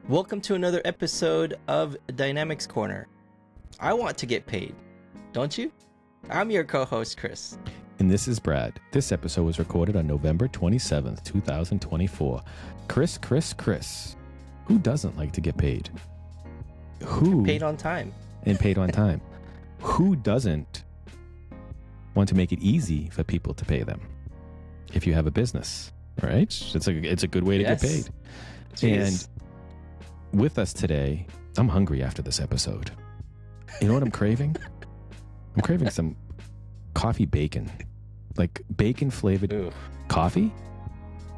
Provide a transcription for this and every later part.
Welcome to another episode of Dynamics Corner. I want to get paid, don't you? I'm your co-host, Kris. And this is Brad. This episode was recorded on November 27th, 2024. Kris. Who doesn't like to get paid? Who Paid on time. and paid on time? Who doesn't want to make it easy for people to pay them? If you have a business, right? It's a good way to get paid. Jeez. And with us today, I'm hungry after this episode. You know what I'm craving? I'm craving some coffee bacon. Like bacon flavored coffee?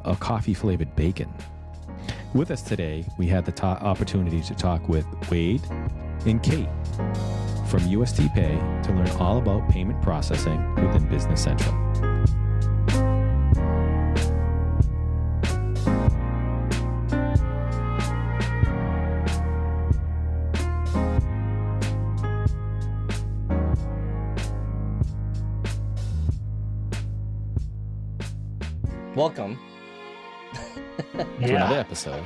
A coffee flavored bacon. With us today, we had the opportunity to talk with Wade and Kate from UST Pay to learn all about payment processing within Business Central. Welcome. To another episode.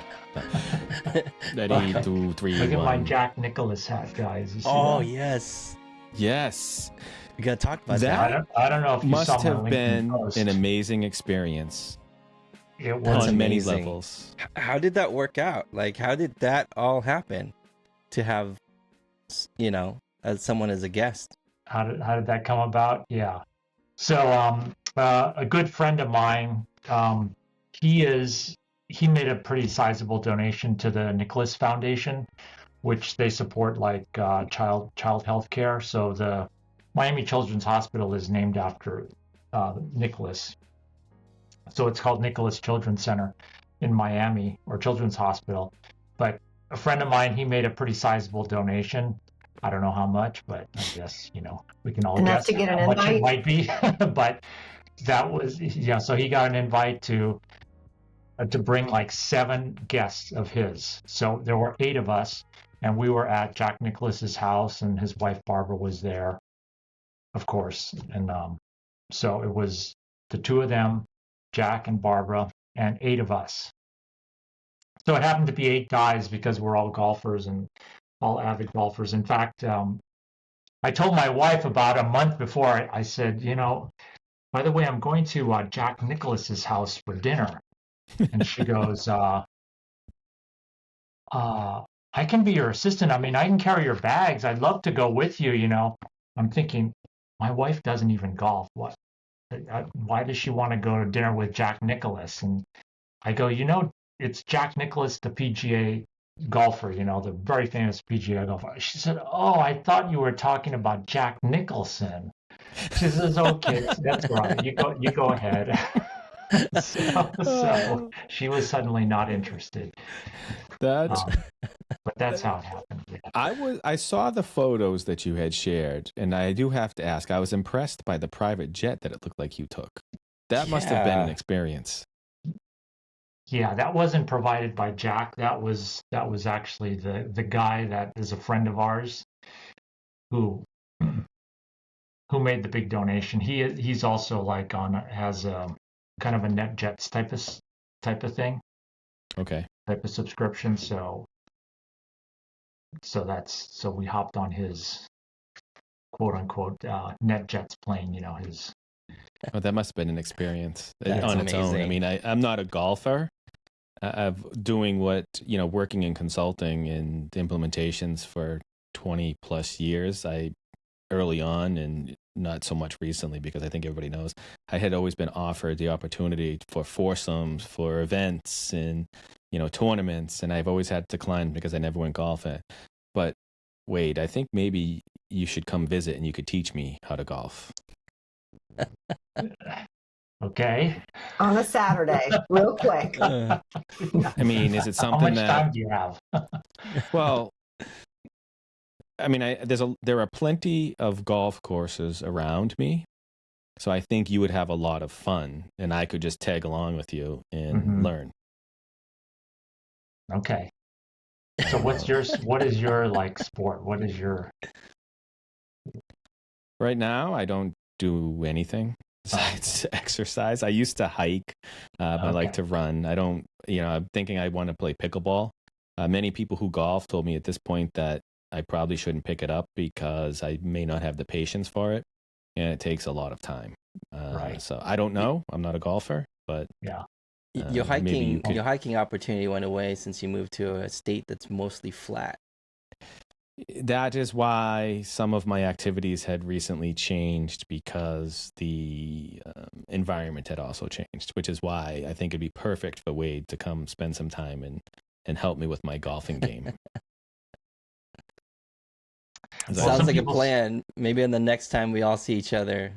Ready, 2, 3, 1. Look at my Jack Nicholas hat, guys. You see that? Yes. Yes. We got to talk about That that. I don't know if you Must saw my have LinkedIn been post. an amazing experience It That's was on many amazing. levels. How did that work out? Like, how did that all happen to have, as someone as a guest? how did that come about? Yeah. So a good friend of mine, he made a pretty sizable donation to the Nicholas Foundation, which they support like child health care. So the Miami Children's Hospital is named after Nicholas. So it's called Nicholas Children's Center in Miami, or Children's Hospital. But a friend of mine, he made a pretty sizable donation. I don't know how much, but I guess, we can all Enough guess to get an how much it invite? might be. But that was, so he got an invite to bring like 7 guests of his. So there were 8 of us, and we were at Jack Nicholas's house, and his wife Barbara was there, of course. And so it was the 2 of them, Jack and Barbara, and 8 of us. So it happened to be 8 guys because we're all golfers and all avid golfers. In fact, I told my wife about a month before, I said, by the way, I'm going to Jack Nicholas's house for dinner. And she goes, I can be your assistant. I mean, I can carry your bags. I'd love to go with you, I'm thinking, my wife doesn't even golf. Why does she want to go to dinner with Jack Nicholas? And I go, it's Jack Nicholas, the PGA golfer, the very famous PGA golfer. She said, oh, I thought you were talking about Jack Nicholson. She says, okay, that's right. You go ahead. So she was suddenly not interested. That But that's how it happened. Yeah. I saw the photos that you had shared, and I do have to ask, I was impressed by the private jet that it looked like you took. That must have been an Yeah. experience. Yeah, that wasn't provided by Jack. That was actually the guy that is a friend of ours who made the big donation. He's also like has a kind of a NetJets type of thing, Okay. type of subscription. So we hopped on his quote unquote NetJets plane. His. Oh, that must have been an experience That's on its own. I amazing. mean, I'm not a golfer. Of doing working in consulting and implementations for 20 plus years. Early on, and not so much recently, because I think everybody knows, I had always been offered the opportunity for foursomes, for events and, tournaments. And I've always had to decline because I never went golfing. But Wade, I think maybe you should come visit and you could teach me how to golf. Okay. On a Saturday, real quick. I mean, is it How something much time do you have? Well, I mean, there are plenty of golf courses around me, so I think you would have a lot of fun, and I could just tag along with you and Mhm. learn. Okay. So what is your like sport? What is your Right now, I don't do anything besides exercise. I used to hike. I like Okay. to run. I don't, I'm thinking I want to play pickleball. Many people who golf told me at this point that I probably shouldn't pick it up because I may not have the patience for it, and it takes a lot of time. Right. So I don't know. I'm not a golfer, but Yeah. Your maybe you could. your hiking opportunity went away since you moved to a state that's mostly flat. That is why some of my activities had recently changed, because the environment had also changed, which is why I think it'd be perfect for Wade to come spend some time and help me with my golfing game. Sounds like a plan. Maybe in the next time we all see each other,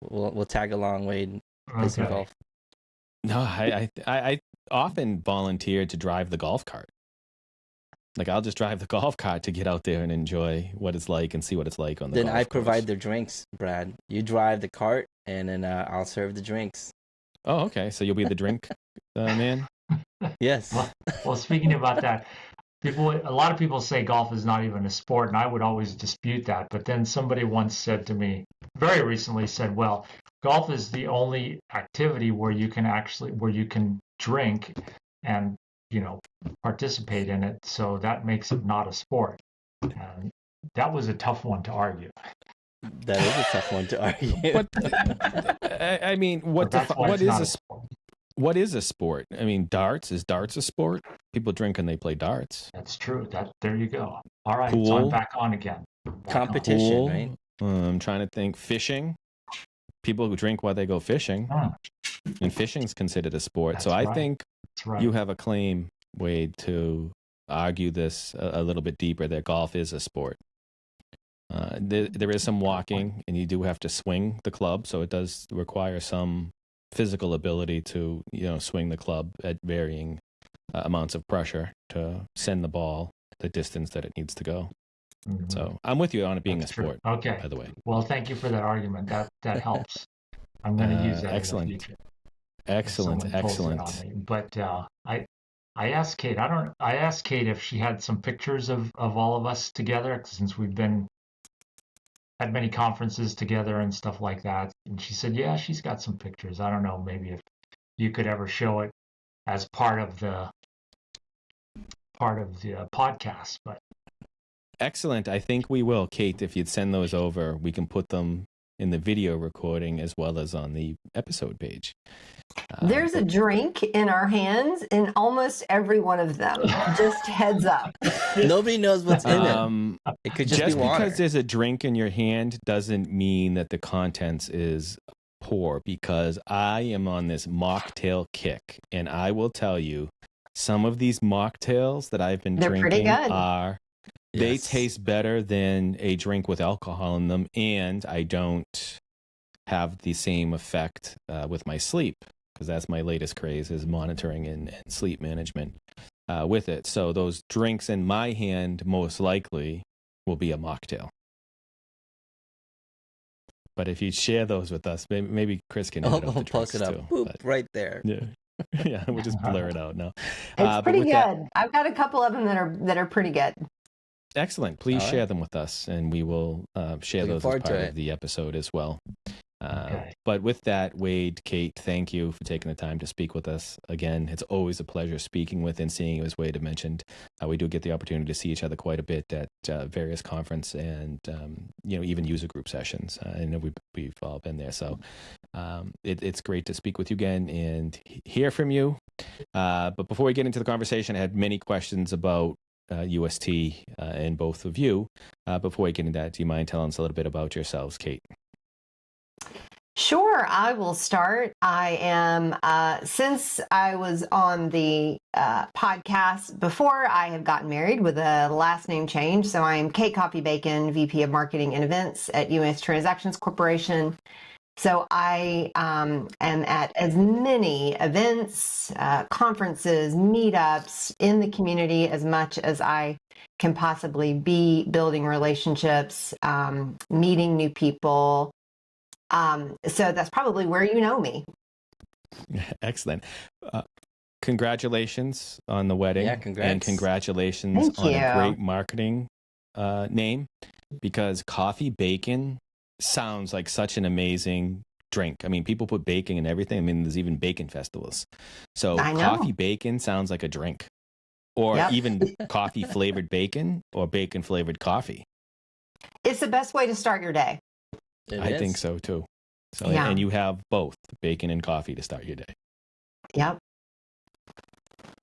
we'll tag along, Wade, and play some Okay. golf. No, I often volunteer to drive the golf cart. Like, I'll just drive the golf cart to get out there and enjoy what it's like and see what it's like on the Then golf I course. provide the drinks, Brad. You drive the cart, and then I'll serve the drinks. Oh, okay. So you'll be the drink man? Yes. Well, speaking about that, a lot of people say golf is not even a sport, and I would always dispute that. But then somebody once said to me, very recently said, well, golf is the only activity where you can drink and, participate in it. So that makes it not a sport. And that was a tough one to argue. That is a tough one to argue. But I mean, what is a sport? I mean, darts, is darts a sport? People drink and they play darts. That's true. There you go. All right, Pool. so I'm back on again. Competition, Pool. right? I'm trying to think. Fishing. People who drink while they go fishing. And fishing's considered a sport. That's so I right. think That's right. you have a claim, Wade, to argue this a little bit deeper, that golf is a sport. There is some walking, and you do have to swing the club, so it does require some physical ability to swing the club at varying amounts of pressure to send the ball the distance that it needs to go. Mhm. So I'm with you on it being That's a sport. true. Okay. By the way. Well, thank you for that argument. That helps. I'm going to use that excellent. in the future. Excellent. If someone pulls it on me. But I asked Kate. I asked Kate if she had some pictures of all of us together, since we've been at many conferences together and stuff like that. And she said, yeah, she's got some pictures. I don't know, maybe if you could ever show it as part of the podcast. But Excellent. I think we will, Kate. If you'd send those over, we can put them in the video recording as well as on the episode page. There's a drink in our hands in almost every one of them. Just heads up. Nobody knows what's in it. It could just be water. Because there's a drink in your hand doesn't mean that the contents is poor, because I am on this mocktail kick, and I will tell you, some of these mocktails that I've been They're pretty drinking good. They Yes. taste better than a drink with alcohol in them, and I don't have the same effect with my sleep, because that's my latest craze, is monitoring and sleep management with it. So those drinks in my hand most likely will be a mocktail. But if you share those with us, maybe Kris can edit out the I'll post drinks it up. too. Boop, But, right there. yeah, yeah, we'll just blur it out now. It's But pretty with good. that- I've got a couple of them that are pretty good. Excellent. Please All right. share them with us, and we will share Looking those as forward part to of it. the episode as well. Okay. But with that, Wade, Kate, thank you for taking the time to speak with us. Again, it's always a pleasure speaking with and seeing you, as Wade had mentioned. We do get the opportunity to see each other quite a bit at various conference and even user group sessions. I know we've all been there, so it's great to speak with you again and hear from you. But before we get into the conversation, I had many questions about UST and both of you. Before we get into that, do you mind telling us a little bit about yourselves, Kate? Sure, I will start. I am, since I was on the podcast before, I have gotten married with a last name change. So I am Kate Coffey-Bacon, VP of Marketing and Events at US Transactions Corporation. So I am at as many events, conferences, meetups in the community as much as I can possibly be, building relationships, meeting new people. So that's probably where you know me. Excellent. Congratulations on the wedding. Yeah, congrats. And congratulations Thank on you. a great marketing name, because Coffey-Bacon sounds like such an amazing drink. I mean, people put bacon in everything. I mean, there's even bacon festivals. So I know. Coffey-Bacon sounds like a drink. or Yep. even coffee flavored bacon or bacon flavored coffee. It's the best way to start your day. I think so too. So, Yeah. and you have both bacon and coffee to start your day. Yep.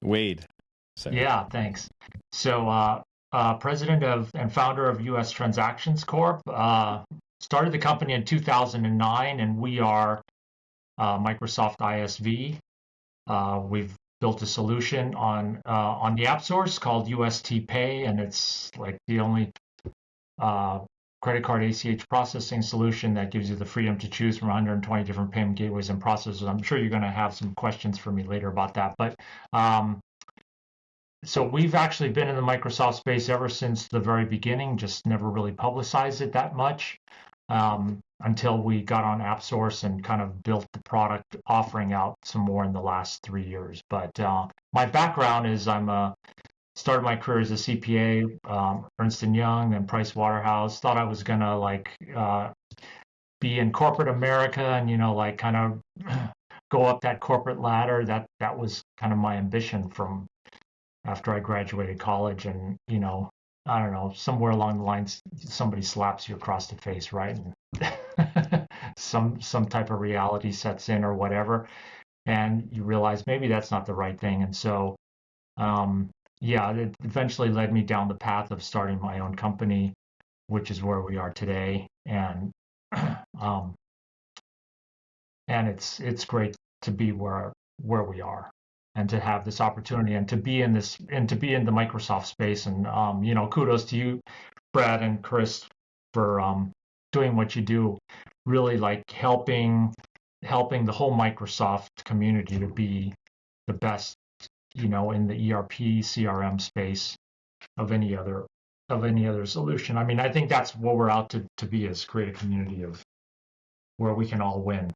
Wade. So. Yeah, thanks. So, president of and founder of US Transactions Corp. Started the company in 2009, and we are Microsoft ISV. We've built a solution on the app source called UST Pay, and it's like the only credit card ACH processing solution that gives you the freedom to choose from 120 different payment gateways and processors. I'm sure you're going to have some questions for me later about that, but so we've actually been in the Microsoft space ever since the very beginning, just never really publicized it that much until we got on AppSource and kind of built the product offering out some more in the last 3 years. But my background is started my career as a CPA, Ernst & Young, then Price Waterhouse. Thought I was going to be in corporate America and, kind of go up that corporate ladder. That was kind of my ambition from after I graduated college. And, I don't know, somewhere along the lines, somebody slaps you across the face, right? And some type of reality sets in or whatever. And you realize maybe that's not the right thing. And so, yeah, it eventually led me down the path of starting my own company, which is where we are today. And it's great to be where we are, and to have this opportunity, and to be in the Microsoft space. And kudos to you, Brad and Kris, for doing what you do. Really like helping the whole Microsoft community to be the best, in the ERP CRM space of any other solution. I mean, I think that's what we're out to be, is create a community of where we can all win.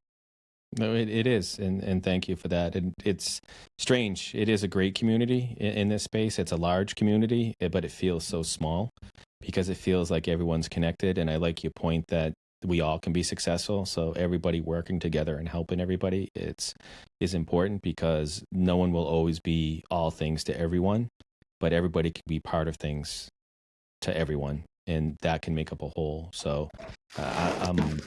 No, it is, and thank you for that. And it's strange. It is a great community in this space. It's a large community, but it feels so small because it feels like everyone's connected. And I like your point that we all can be successful. So everybody working together and helping everybody is important, because no one will always be all things to everyone, but everybody can be part of things to everyone, and that can make up a whole. So I'm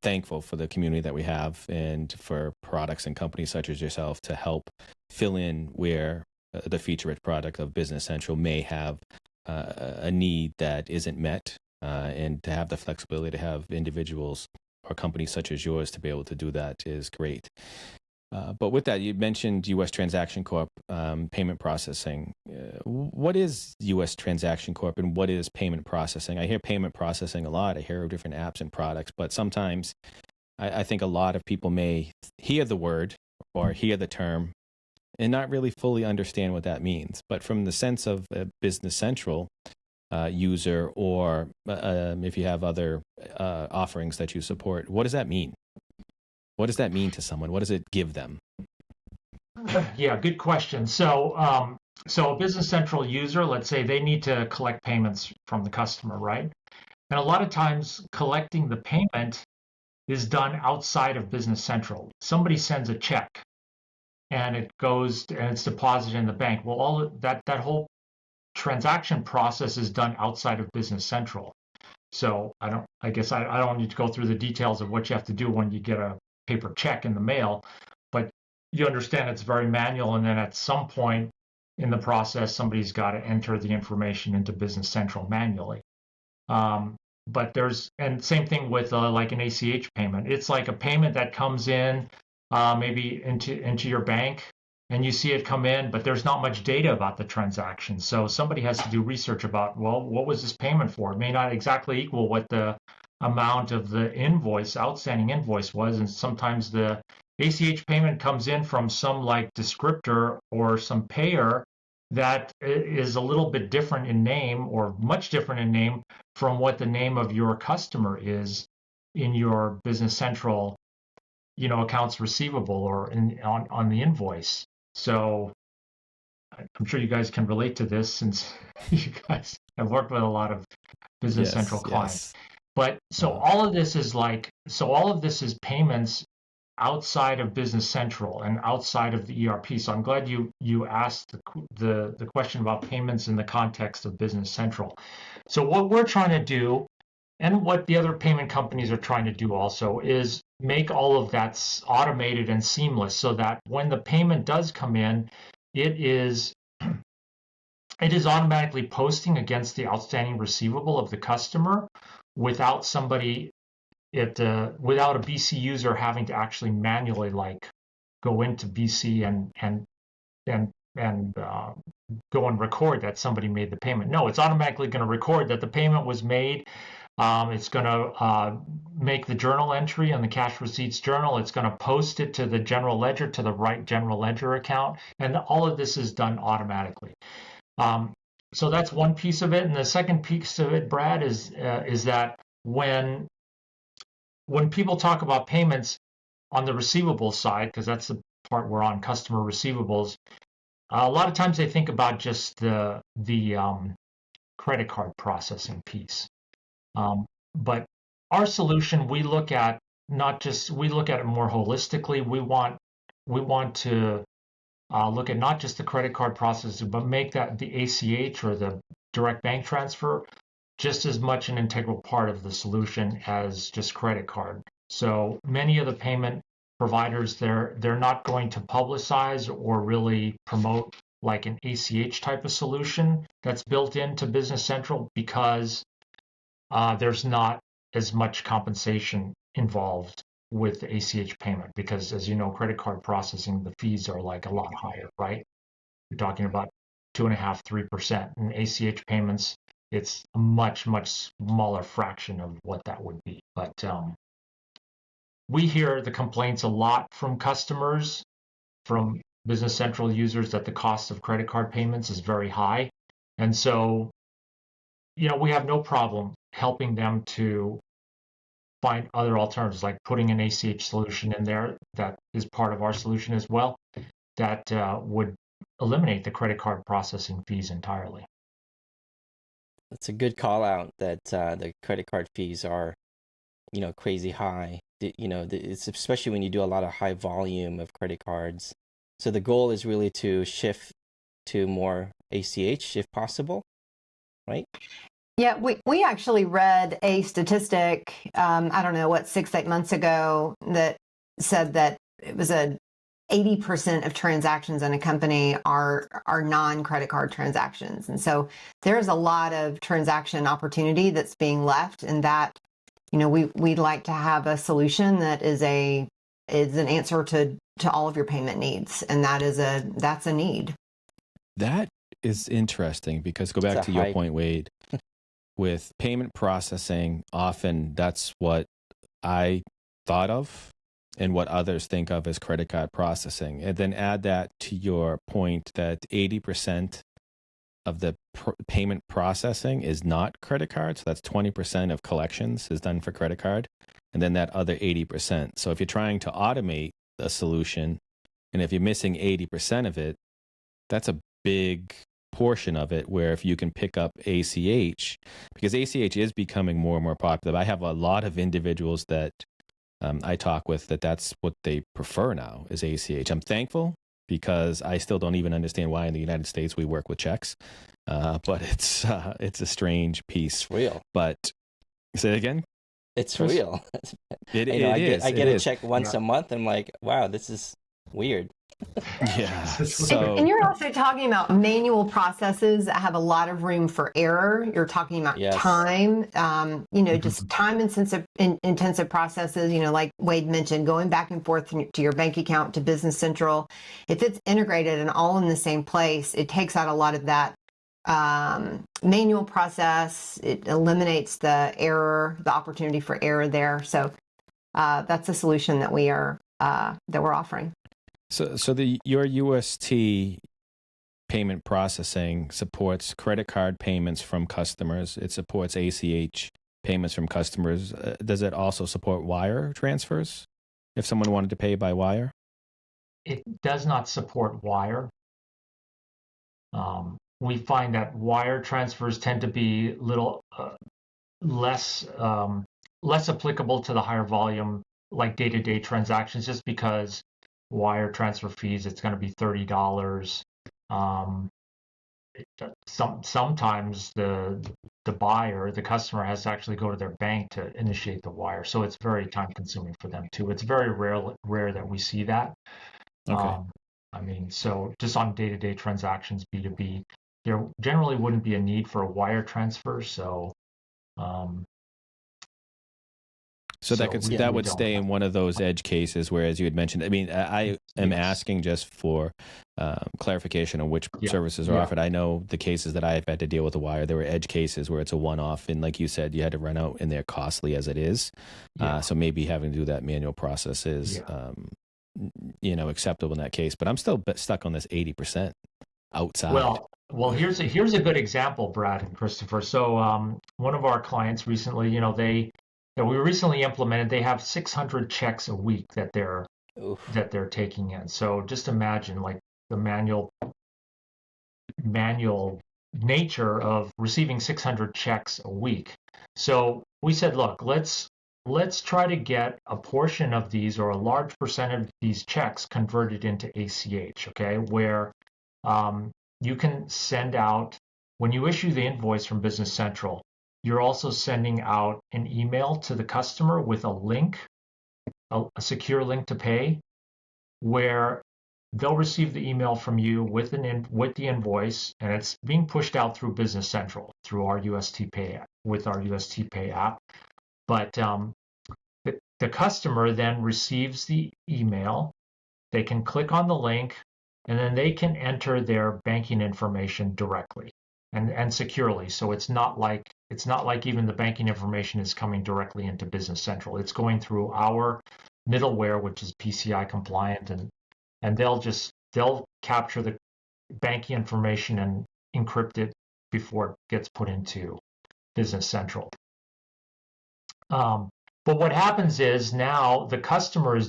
thankful for the community that we have, and for products and companies such as yourself to help fill in where the feature-rich product of Business Central may have a need that isn't met, and to have the flexibility to have individuals or companies such as yours to be able to do that is great. But with that, you mentioned U.S. Transaction Corp, payment processing. What is U.S. Transaction Corp, and what is payment processing? I hear payment processing a lot. I hear of different apps and products, but sometimes I think a lot of people may hear the word or hear the term and not really fully understand what that means. But from the sense of a Business Central user, or if you have other offerings that you support, what does that mean? What does that mean to someone? What does it give them? Yeah, good question. So a Business Central user, let's say they need to collect payments from the customer, right? And a lot of times collecting the payment is done outside of Business Central. Somebody sends a check and it goes and it's deposited in the bank. Well, all of that whole transaction process is done outside of Business Central. So I don't need to go through the details of what you have to do when you get a paper check in the mail, but you understand it's very manual, and then at some point in the process, somebody's got to enter the information into Business Central manually. But and same thing with like an ACH payment. It's like a payment that comes in maybe into your bank, and you see it come in, but there's not much data about the transaction. So somebody has to do research about, well, what was this payment for? It may not exactly equal what the amount of the outstanding invoice was. And sometimes the ACH payment comes in from some like descriptor or some payer that is a little bit different in name, or much different in name, from what the name of your customer is in your Business Central, accounts receivable or on the invoice. So I'm sure you guys can relate to this, since you guys have worked with a lot of Business Central clients. But all of this is payments outside of Business Central and outside of the ERP. So I'm glad you asked the question about payments in the context of Business Central. So what we're trying to do, and what the other payment companies are trying to do also, is make all of that automated and seamless, so that when the payment does come in, it is automatically posting against the outstanding receivable of the customer without without a BC user having to actually manually go into BC and go and record that somebody made the payment. No, it's automatically going to record that the payment was made. It's going to make the journal entry on the cash receipts journal. It's going to post it to the general ledger, to the right general ledger account, and all of this is done automatically. So that's one piece of it, and the second piece of it, Brad, is that when people talk about payments on the receivable side, because that's the part we're on, customer receivables, a lot of times they think about just the credit card processing piece. But our solution, we look at it more holistically. We want to look at not just the credit card processing, but make that the ACH, or the direct bank transfer, just as much an integral part of the solution as just credit card. So many of the payment providers, they're not going to publicize or really promote like an ACH type of solution that's built into Business Central, because there's not as much compensation involved with the ACH payment, because, as you know, credit card processing, the fees are like a lot higher, right? You're talking about 2.5–3%. And ACH payments, it's a much smaller fraction of what that would be. But we hear the complaints a lot from customers, from Business Central users, that the cost of credit card payments is very high. And so, we have no problem helping them to find other alternatives, like putting an ACH solution in there that is part of our solution as well, that would eliminate the credit card processing fees entirely. That's a good call out, that the credit card fees are, crazy high. It's especially when you do a lot of high volume of credit cards. So the goal is really to shift to more ACH if possible, right? Yeah, we actually read a statistic, I don't know, 6-8 months ago, that said that it was 80% of transactions in a company are non-credit card transactions. And so there's a lot of transaction opportunity that's being left, and that, we'd like to have a solution that is an answer to all of your payment needs. And that's a need. That is interesting, because go back to your point, Wade. With payment processing, often that's what I thought of and what others think of as credit card processing. And then add that to your point that 80% of the payment processing is not credit card. So that's 20% of collections is done for credit card. And then that other 80%. So if you're trying to automate a solution, and if you're missing 80% of it, that's a big portion of it, where if you can pick up ACH, because ACH is becoming more and more popular. I have a lot of individuals that I talk with that's what they prefer now, is ACH. I'm thankful, because I still don't even understand why in the United States we work with checks, but it's a strange piece. It's real. But say it again. It's real. It is. I get a check once a month. I'm like, wow, this is weird. Yeah. So, and you're also talking about manual processes that have a lot of room for error. You're talking about time, just time intensive processes, like Wade mentioned, going back and forth to your bank account, to Business Central. If it's integrated and all in the same place, it takes out a lot of that manual process. It eliminates the opportunity for error there. So that's a solution that we're offering. So your UST payment processing supports credit card payments from customers. It supports ACH payments from customers. Does it also support wire transfers if someone wanted to pay by wire? It does not support wire. We find that wire transfers tend to be little less applicable to the higher volume like day-to-day transactions, just because wire transfer fees, it's going to be $30. Um, sometimes the buyer, the customer, has to actually go to their bank to initiate the wire, so it's very time consuming for them too. It's very rare that we see that. Okay. I mean, so just on day-to-day transactions, B2B, there generally wouldn't be a need for a wire transfer. So um, So that could we that would don't stay have. in one of those edge cases, whereas you had mentioned. I mean, I am Yes. asking just for clarification on which Yeah. services are Yeah. offered. I know the cases that I've had to deal with the wire, there were edge cases where it's a one-off, and like you said, you had to run out, and they're costly as it is. Yeah. So maybe having to do that manual process is, acceptable in that case. But I'm still stuck on this 80% outside. Well, here's a good example, Brad and Christopher. So one of our clients recently, that we recently implemented, they have 600 checks a week that Oof. they're taking in. So just imagine like the manual nature of receiving 600 checks a week. So we said, look, let's try to get a portion of these, or a large percent of these checks, converted into ACH, okay, where you can send out, when you issue the invoice from Business Central, you're also sending out an email to the customer with a link, a secure link to pay, where they'll receive the email from you with the invoice, and it's being pushed out through Business Central through our UST Pay with our UST Pay app. But the customer then receives the email. They can click on the link, and then they can enter their banking information directly and securely. So it's not like even the banking information is coming directly into Business Central. It's going through our middleware, which is PCI compliant, and they'll capture the banking information and encrypt it before it gets put into Business Central. But what happens is, now the customer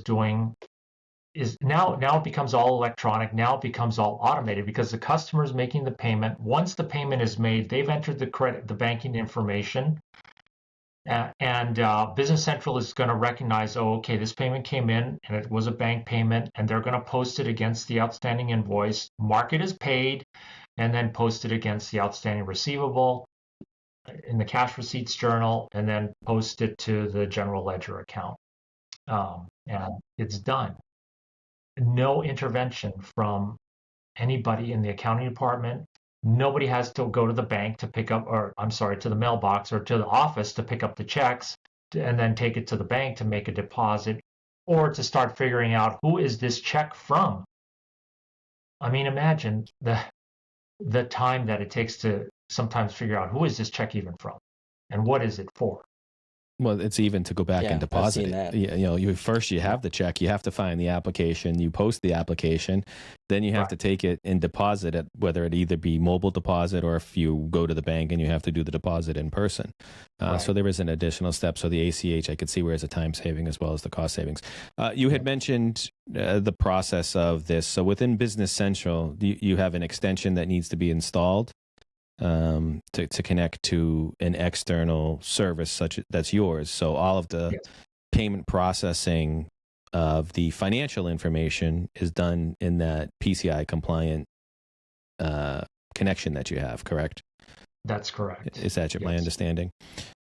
now it becomes all electronic. Now it becomes all automated, because the customer is making the payment. Once the payment is made, they've entered the banking information, and Business Central is going to recognize, oh, okay, this payment came in and it was a bank payment, and they're going to post it against the outstanding invoice, mark it as paid, and then post it against the outstanding receivable in the cash receipts journal, and then post it to the general ledger account. And it's done. No intervention from anybody in the accounting department. Nobody has to go to the bank to pick up, or I'm sorry, to the mailbox or to the office to pick up the checks and then take it to the bank to make a deposit, or to start figuring out, who is this check from? I mean, imagine the time that it takes to sometimes figure out, who is this check even from and what is it for? Well, it's even to go back and Yeah, I've deposit seen it. that. You have the check, you have to find the application, you post the application, then you have to take it and deposit it, whether it either be mobile deposit, or if you go to the bank and you have to do the deposit in person. So there is an additional step. So the ACH, I could see where it's a time saving as well as the cost savings. You had mentioned the process of this. So within Business Central, you have an extension that needs to be installed to connect to an external service that's yours. So all of the payment processing of the financial information is done in that PCI compliant connection that you have, correct? That's correct. Is that my understanding?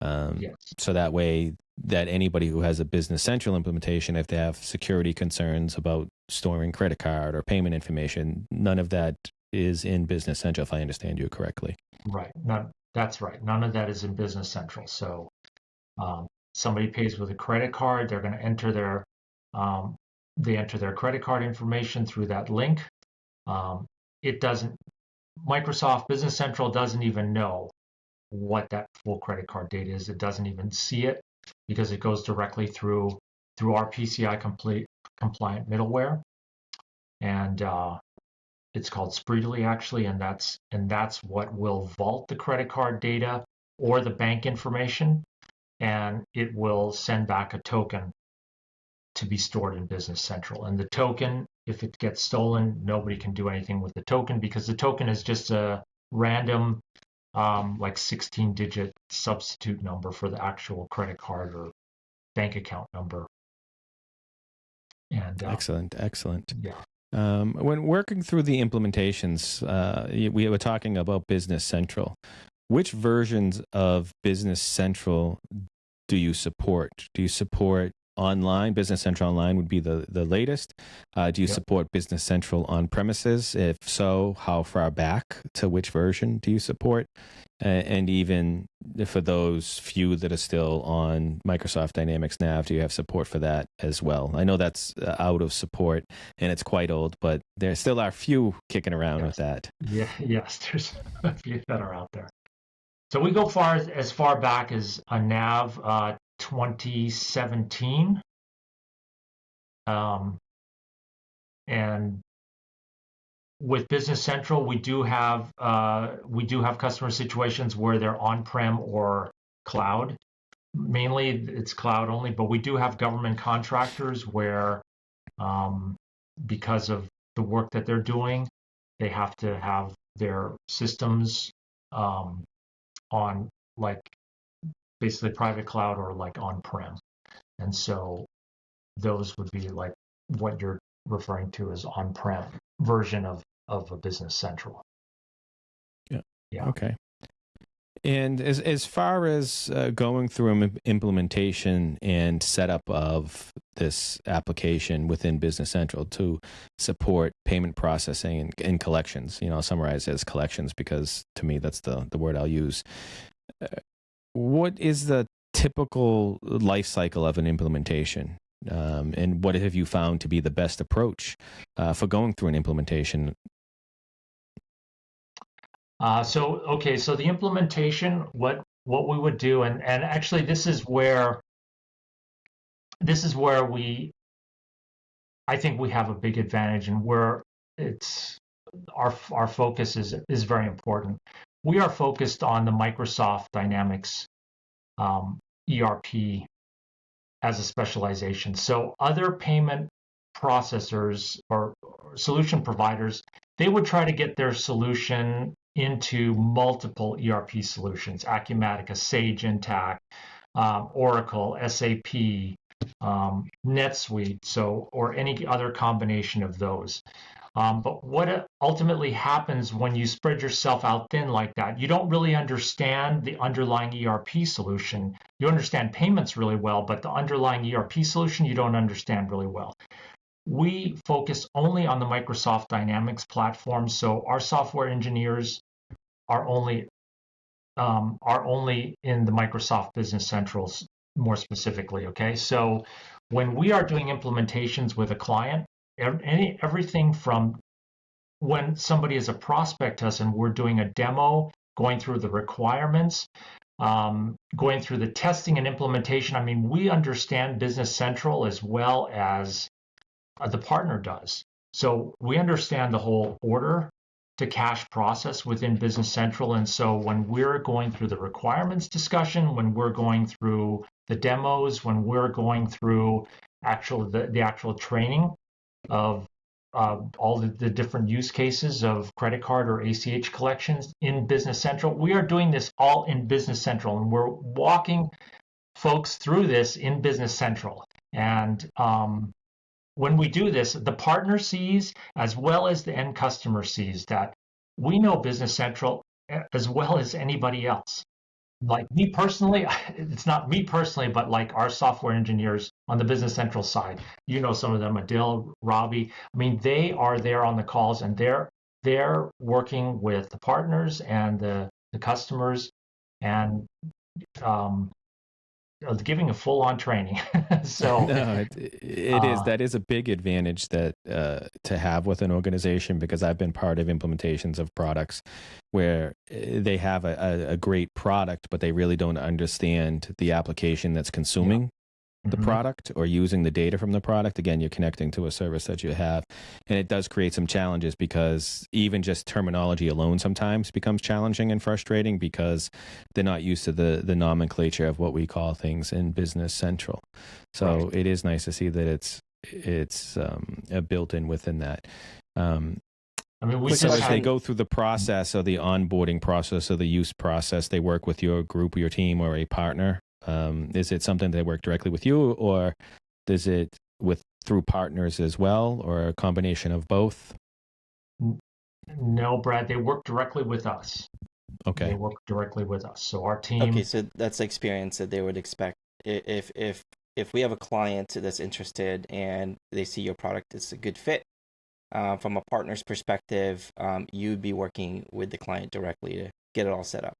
Yes. So that way, that anybody who has a Business Central implementation, if they have security concerns about storing credit card or payment information, none of that is in Business Central, if I understand you correctly. Right. That's right. None of that is in Business Central. So somebody pays with a credit card, they're going to enter they enter their credit card information through that link. Microsoft Business Central doesn't even know what that full credit card data is. It doesn't even see it, because it goes directly through our PCI compliant middleware, and it's called Spreedly, actually, and that's what will vault the credit card data or the bank information, and it will send back a token to be stored in Business Central. And the token, if it gets stolen, nobody can do anything with the token, because the token is just a random, like 16-digit substitute number for the actual credit card or bank account number. And Excellent. yeah. When working through the implementations, we were talking about Business Central. Which versions of Business Central do you support? Do you support online? Business Central Online would be the latest. Do you support Business Central on premises? If so, how far back to which version do you support? And even for those few that are still on Microsoft Dynamics Nav, do you have support for that as well? I know that's out of support and it's quite old, but there still are few kicking around with that. Yeah, yes, there's a few that are out there. So we go as far back as a Nav 2017. And with Business Central, we do have customer situations where they're on-prem or cloud. Mainly, it's cloud only, but we do have government contractors where, because of the work that they're doing, they have to have their systems on like basically private cloud or like on-prem, and so those would be like what you're referring to as on-prem version of a Business Central. Yeah. Okay. And as far as going through implementation and setup of this application within Business Central to support payment processing and collections, I'll summarize it as collections because to me that's the word I'll use. What is the typical life cycle of an implementation? And what have you found to be the best approach for going through an implementation? So the implementation, what we would do, and actually this is where I think we have a big advantage, and where it's our focus is very important. We are focused on the Microsoft Dynamics ERP as a specialization. So other payment processors or solution providers, they would try to get their solution into multiple ERP solutions: Acumatica, Sage Intacct, Oracle, SAP, NetSuite, or any other combination of those. But what ultimately happens when you spread yourself out thin like that, you don't really understand the underlying ERP solution. You understand payments really well, but the underlying ERP solution you don't understand really well. We focus only on the Microsoft Dynamics platform, so our software engineers are only in the Microsoft Business Centrals more specifically. Okay, so when we are doing implementations with a client, everything from when somebody is a prospect to us and we're doing a demo, going through the requirements, going through the testing and implementation. I mean, we understand Business Central as well as the partner does. So we understand the whole order to cash process within Business Central. And so when we're going through the requirements discussion, when we're going through the demos, when we're going through the actual training of all the different use cases of credit card or ACH collections in Business Central, we are doing this all in Business Central, and we're walking folks through this in Business Central. And when we do this, the partner sees as well as the end customer sees that we know Business Central as well as anybody else. Like me personally, it's not me personally, but like our software engineers on the Business Central side, some of them, Adil, Robbie. I mean, they are there on the calls, and they're working with the partners and the customers, and giving a full-on training. So no, it is. That is a big advantage that to have with an organization, because I've been part of implementations of products where they have a great product, but they really don't understand the application that's consuming the product or using the data from the product. Again, you're connecting to a service that you have, and it does create some challenges because even just terminology alone sometimes becomes challenging and frustrating because they're not used to the nomenclature of what we call things in Business Central. So It is nice to see that it's built in within that. I mean, so as they go through the process or the onboarding process or the use process, they work with your group, your team, or a partner. Is it something they work directly with you, or is it with through partners as well, or a combination of both? No, Brad, they work directly with us. Okay. They work directly with us. So our team. Okay, so that's the experience that they would expect. If we have a client that's interested and they see your product is a good fit, from a partner's perspective, you'd be working with the client directly to get it all set up.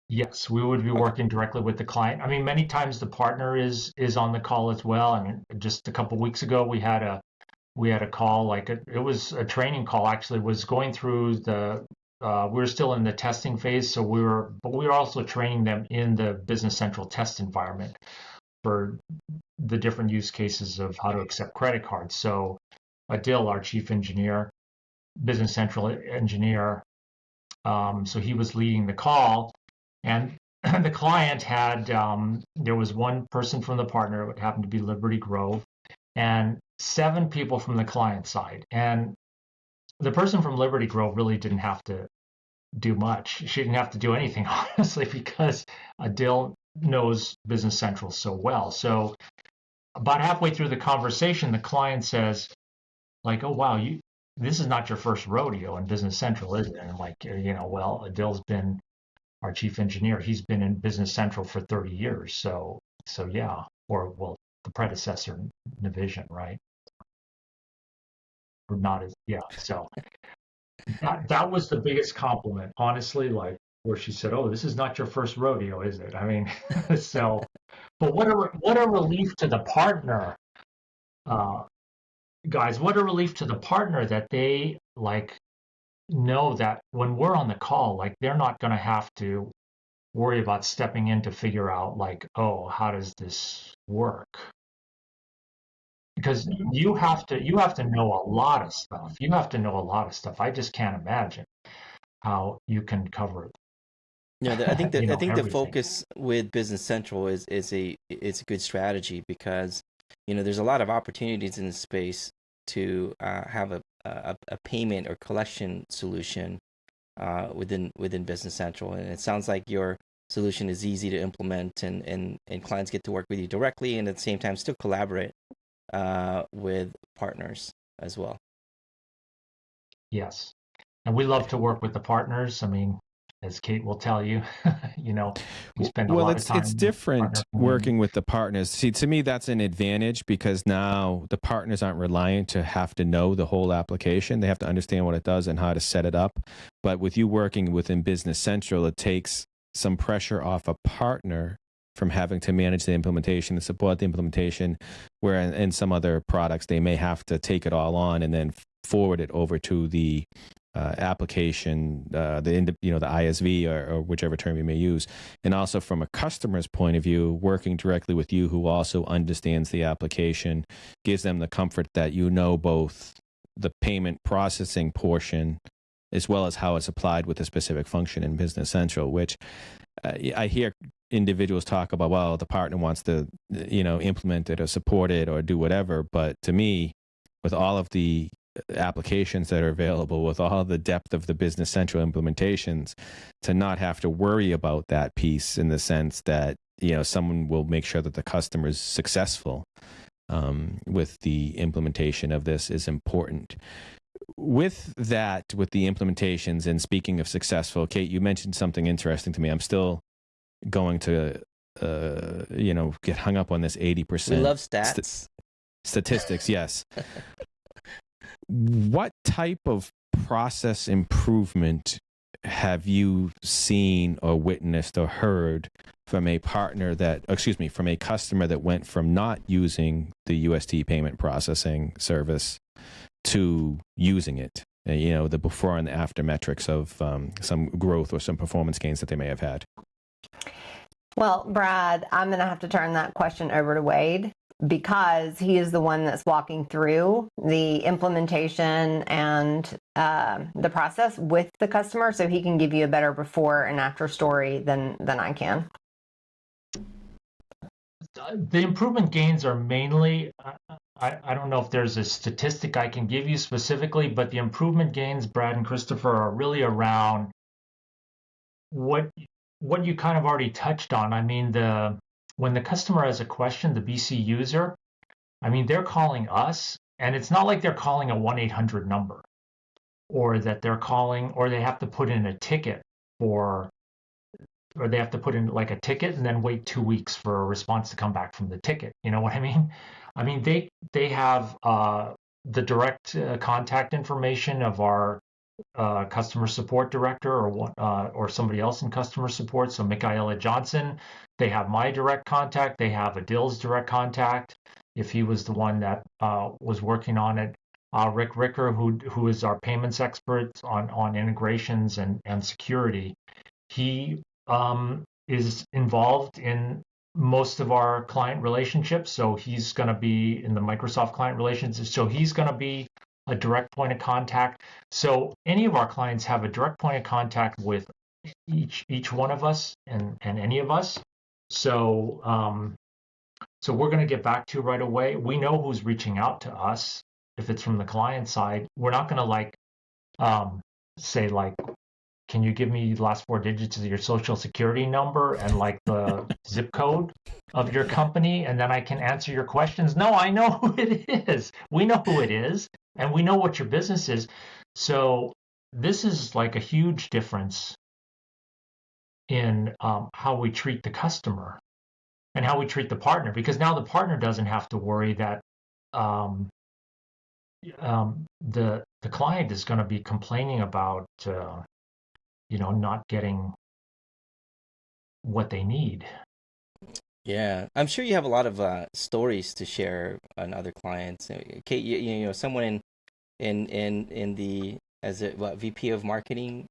Yes, we would be working directly with the client. I mean, many times the partner is on the call as well. I mean, just a couple of weeks ago, we had a call, like it was a training call. Actually, was going through the. We were still in the testing phase, so we were also training them in the Business Central test environment for the different use cases of how to accept credit cards. So Adil, our chief engineer, Business Central engineer, so he was leading the call. And the client had, there was one person from the partner, it happened to be Liberty Grove, and 7 people from the client side. And the person from Liberty Grove really didn't have to do much. She didn't have to do anything, honestly, because Adil knows Business Central so well. So about halfway through the conversation, the client says, like, oh, wow, this is not your first rodeo in Business Central, is it? And I'm like, well, Adil's been our chief engineer. He's been in Business Central for 30 years. So yeah, or well, the predecessor Navision, right? Or not as, yeah. So that was the biggest compliment, honestly, like where she said, oh, this is not your first rodeo, is it? I mean, so, but what a relief to the partner, guys, what a relief to the partner that they like know that when we're on the call, like they're not going to have to worry about stepping in to figure out like, oh, how does this work? Because you have to know a lot of stuff. You have to know a lot of stuff. I just can't imagine how you can cover it. Yeah, I think that I think the everything. focus with Business Central is a good strategy because there's a lot of opportunities in this space to have a payment or collection solution within Business Central, and it sounds like your solution is easy to implement, and clients get to work with you directly, and at the same time still collaborate with partners as well. Yes, and we love to work with the partners. I mean, as Kate will tell you, we spend a lot of time. It's different working with the partners. See, to me, that's an advantage because now the partners aren't reliant to have to know the whole application. They have to understand what it does and how to set it up. But with you working within Business Central, it takes some pressure off a partner from having to manage the implementation and support the implementation, where in some other products, they may have to take it all on and then forward it over to the application, the ISV or whichever term you may use. And also from a customer's point of view, working directly with you who also understands the application gives them the comfort that both the payment processing portion as well as how it's applied with a specific function in Business Central, which I hear individuals talk about, well, the partner wants to, implement it or support it or do whatever. But to me, with all of the applications that are available, with all the depth of the Business Central implementations, to not have to worry about that piece in the sense that, someone will make sure that the customer is successful with the implementation of this is important. With the implementations, and speaking of successful, Kate, you mentioned something interesting to me. I'm still going to, get hung up on this 80%. We love stats. Statistics, yes. What type of process improvement have you seen or witnessed or heard from a customer that went from not using the UST payment processing service to using it? The before and the after metrics of some growth or some performance gains that they may have had. Well, Brad, I'm going to have to turn that question over to Wade because he is the one that's walking through the implementation and the process with the customer, so he can give you a better before and after story than I can. The improvement gains are mainly, I don't know if there's a statistic I can give you specifically, but the improvement gains, Brad and Christopher, are really around what you kind of already touched on. I mean, when the customer has a question, the BC user, I mean, they're calling us, and it's not like they're calling a 1-800 number, or that they're calling, or they have to put in a ticket for, or they have to put in like a ticket and then wait 2 weeks for a response to come back from the ticket. You know what I mean? I mean, they have the direct contact information of our customer support director, or somebody else in customer support. So Michaela Johnson, they have my direct contact. They have Adil's direct contact, if he was the one that was working on it. Rick Ricker, who is our payments expert on integrations and security, he is involved in most of our client relationships. So he's going to be in the Microsoft client relations. So he's going to be a direct point of contact. So any of our clients have a direct point of contact with each one of us and any of us. So so we're going to get back to you right away. We know who's reaching out to us. If it's from the client side, we're not going to say like, can you give me the last 4 digits of your social security number and like the zip code of your company, and then I can answer your questions? No, I know who it is. We know who it is, and we know what your business is. So this is like a huge difference in how we treat the customer and how we treat the partner, because now the partner doesn't have to worry that the client is going to be complaining about not getting what they need. Yeah, I'm sure you have a lot of stories to share on other clients. Kate, someone in the as a VP of marketing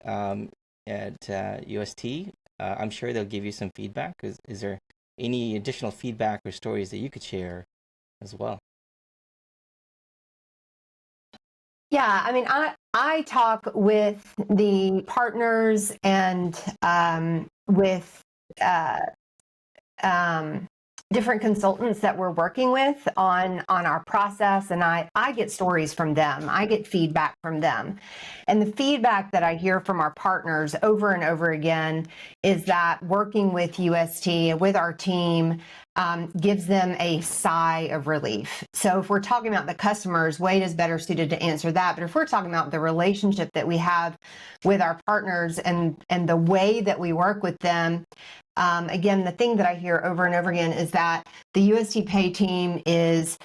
at UST. I'm sure they'll give you some feedback. Is there any additional feedback or stories that you could share as well? Yeah, I mean, I talk with the partners and with different consultants that we're working with on our process, and I get stories from them. I get feedback from them. And the feedback that I hear from our partners over and over again is that working with UST, with our team, gives them a sigh of relief. So if we're talking about the customers, Wade is better suited to answer that. But if we're talking about the relationship that we have with our partners and the way that we work with them, again, the thing that I hear over and over again is that the UST Pay team is,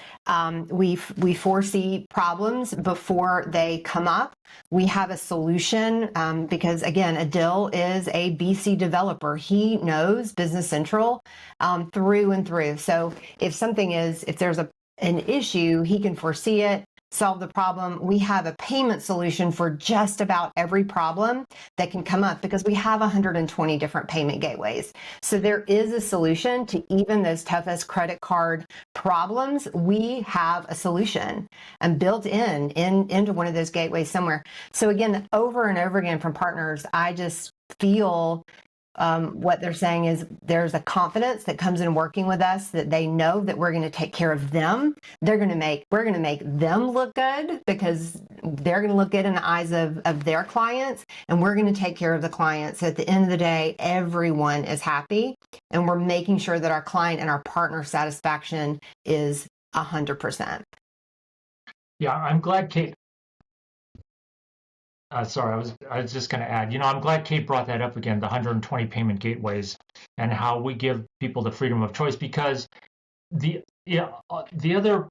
we foresee problems before they come up. We have a solution because, again, Adil is a BC developer. He knows Business Central through and through. So if there's an issue, he can foresee it, solve the problem. We have a payment solution for just about every problem that can come up because we have 120 different payment gateways. So there is a solution to even those toughest credit card problems. We have a solution and built into one of those gateways somewhere. So again, over and over again from partners, I just feel what they're saying is there's a confidence that comes in working with us, that they know that we're going to take care of them. We're going to make them look good because they're going to look good in the eyes of their clients, and we're going to take care of the clients. At the end of the day, everyone is happy, and we're making sure that our client and our partner satisfaction is 100%. Yeah, I'm glad Kate. Sorry, I was just going to add, I'm glad Kate brought that up again, the 120 payment gateways and how we give people the freedom of choice, because the other,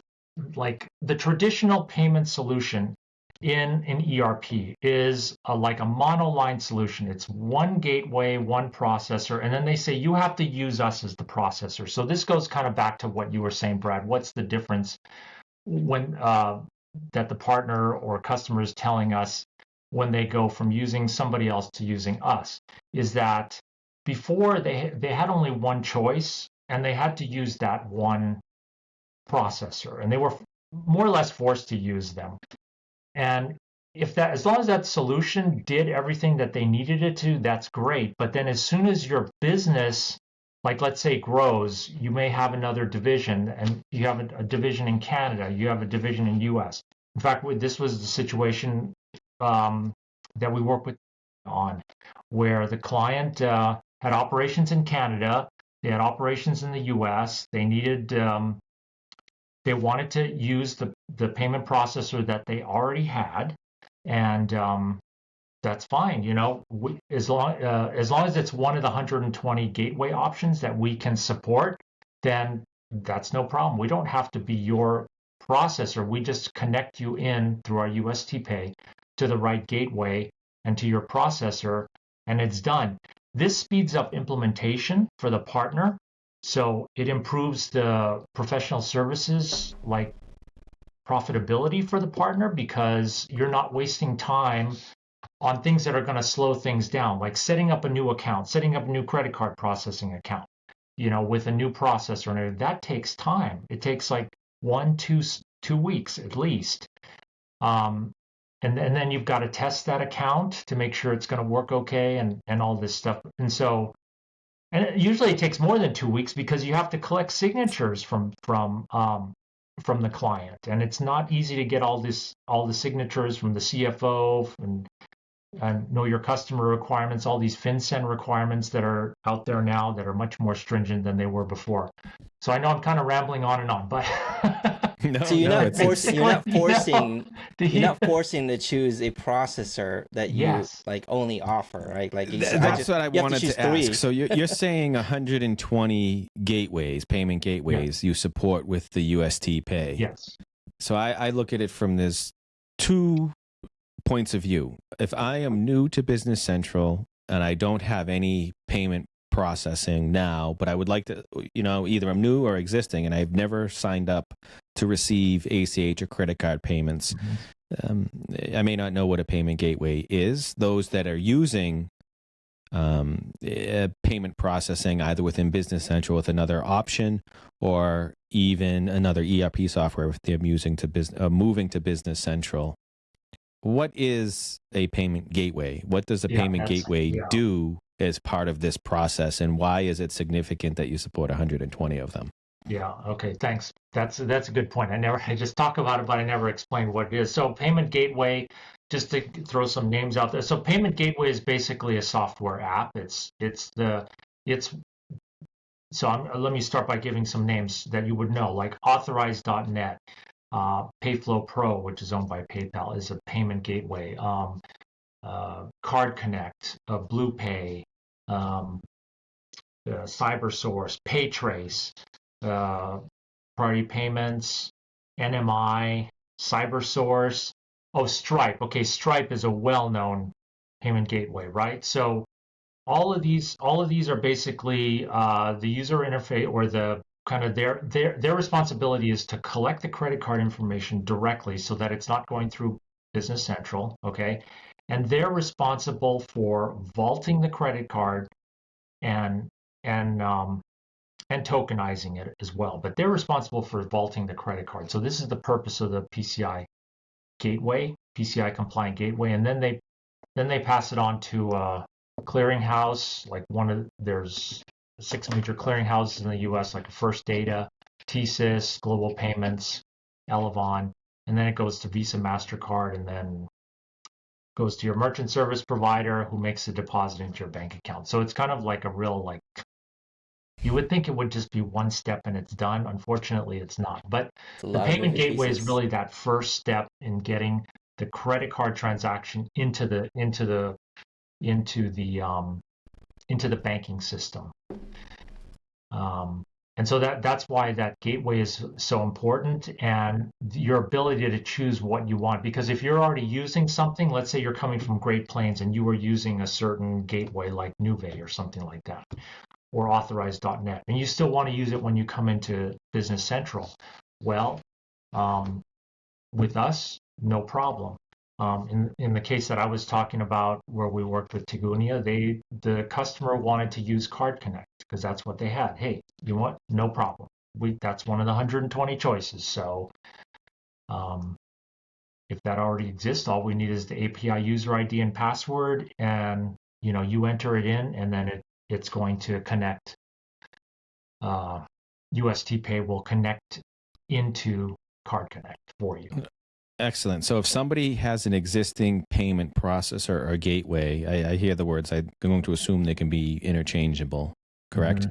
like the traditional payment solution in an ERP is like a monoline solution. It's one gateway, one processor, and then they say you have to use us as the processor. So this goes kind of back to what you were saying, Brad. What's the difference when that the partner or customer is telling us when they go from using somebody else to using us, is that before they had only one choice and they had to use that one processor, and they were more or less forced to use them. And as long as that solution did everything that they needed it to, that's great. But then as soon as your business, like let's say, grows, you may have another division, and you have a division in Canada, you have a division in US. In fact, this was the situation that we work with on, where the client had operations in Canada, they had operations in the US, they needed they wanted to use the payment processor that they already had, and that's fine. As long as it's one of the 120 gateway options that we can support, then that's no problem. We don't have to be your processor. We just connect you in through our UST Pay to the right gateway and to your processor, and it's done. This speeds up implementation for the partner, so it improves the professional services like profitability for the partner, because you're not wasting time on things that are going to slow things down, like setting up a new account, setting up a new credit card processing account, with a new processor. And that takes time. It takes like 2 weeks at least. And then you've got to test that account to make sure it's going to work okay, and all this stuff. And usually it takes more than 2 weeks, because you have to collect signatures from the client, and it's not easy to get all the signatures from the CFO and know your customer requirements, all these FinCEN requirements that are out there now that are much more stringent than they were before. So I know I'm kind of rambling on and on, but so you're not forcing to choose a processor that you like only offer, right? Like that's what I wanted to ask. So you're saying 120 gateways, payment gateways, you support with the UST Pay. Yes. So I look at it from this 2 points of view. If I am new to Business Central and I don't have any payment processing now, but I would like to, either I'm new or existing and I've never signed up to receive ACH or credit card payments. I may not know what a payment gateway is. Those that are using payment processing either within Business Central with another option or even another ERP software if they're moving to Business Central. What is a payment gateway? What does a payment gateway do as part of this process, and why is it significant that you support 120 of them? Yeah. Okay. Thanks. That's a good point. I just talk about it, but I never explained what it is. So payment gateway, just to throw some names out there. So payment gateway is basically a software app. Let me start by giving some names that you would know, like authorize.net. Payflow Pro, which is owned by PayPal, is a payment gateway. Card Connect, BluePay, CyberSource, PayTrace, Priority Payments, NMI, CyberSource. Oh, Stripe. Okay, Stripe is a well-known payment gateway, right? So all of these are basically the user interface, or the kind of their responsibility is to collect the credit card information directly so that it's not going through Business Central, okay? And they're responsible for vaulting the credit card and tokenizing it as well. But they're responsible for vaulting the credit card. So this is the purpose of the PCI gateway, PCI compliant gateway, and then they pass it on to a clearinghouse, like there's 6 major clearinghouses in the U.S., like First Data, TSYS, Global Payments, Elavon, and then it goes to Visa, MasterCard, and then goes to your merchant service provider, who makes the deposit into your bank account. So it's kind of like a real, you would think it would just be one step and it's done. Unfortunately, it's not. But the payment gateway is really that first step in getting the credit card transaction into the banking system. And so that's why that gateway is so important, and your ability to choose what you want. Because if you're already using something, let's say you're coming from Great Plains and you were using a certain gateway like Nuvei or something like that, or authorize.net, and you still want to use it when you come into Business Central, well, with us, no problem. In the case that I was talking about, where we worked with Tigunia, the customer wanted to use Card Connect because that's what they had. Hey, you want? No problem. That's one of the 120 choices. So if that already exists, all we need is the API user ID and password, and you enter it in, and then it's going to connect. UST Pay will connect into Card Connect for you. Excellent. So if somebody has an existing payment processor or gateway, I hear the words, I'm going to assume they can be interchangeable, correct?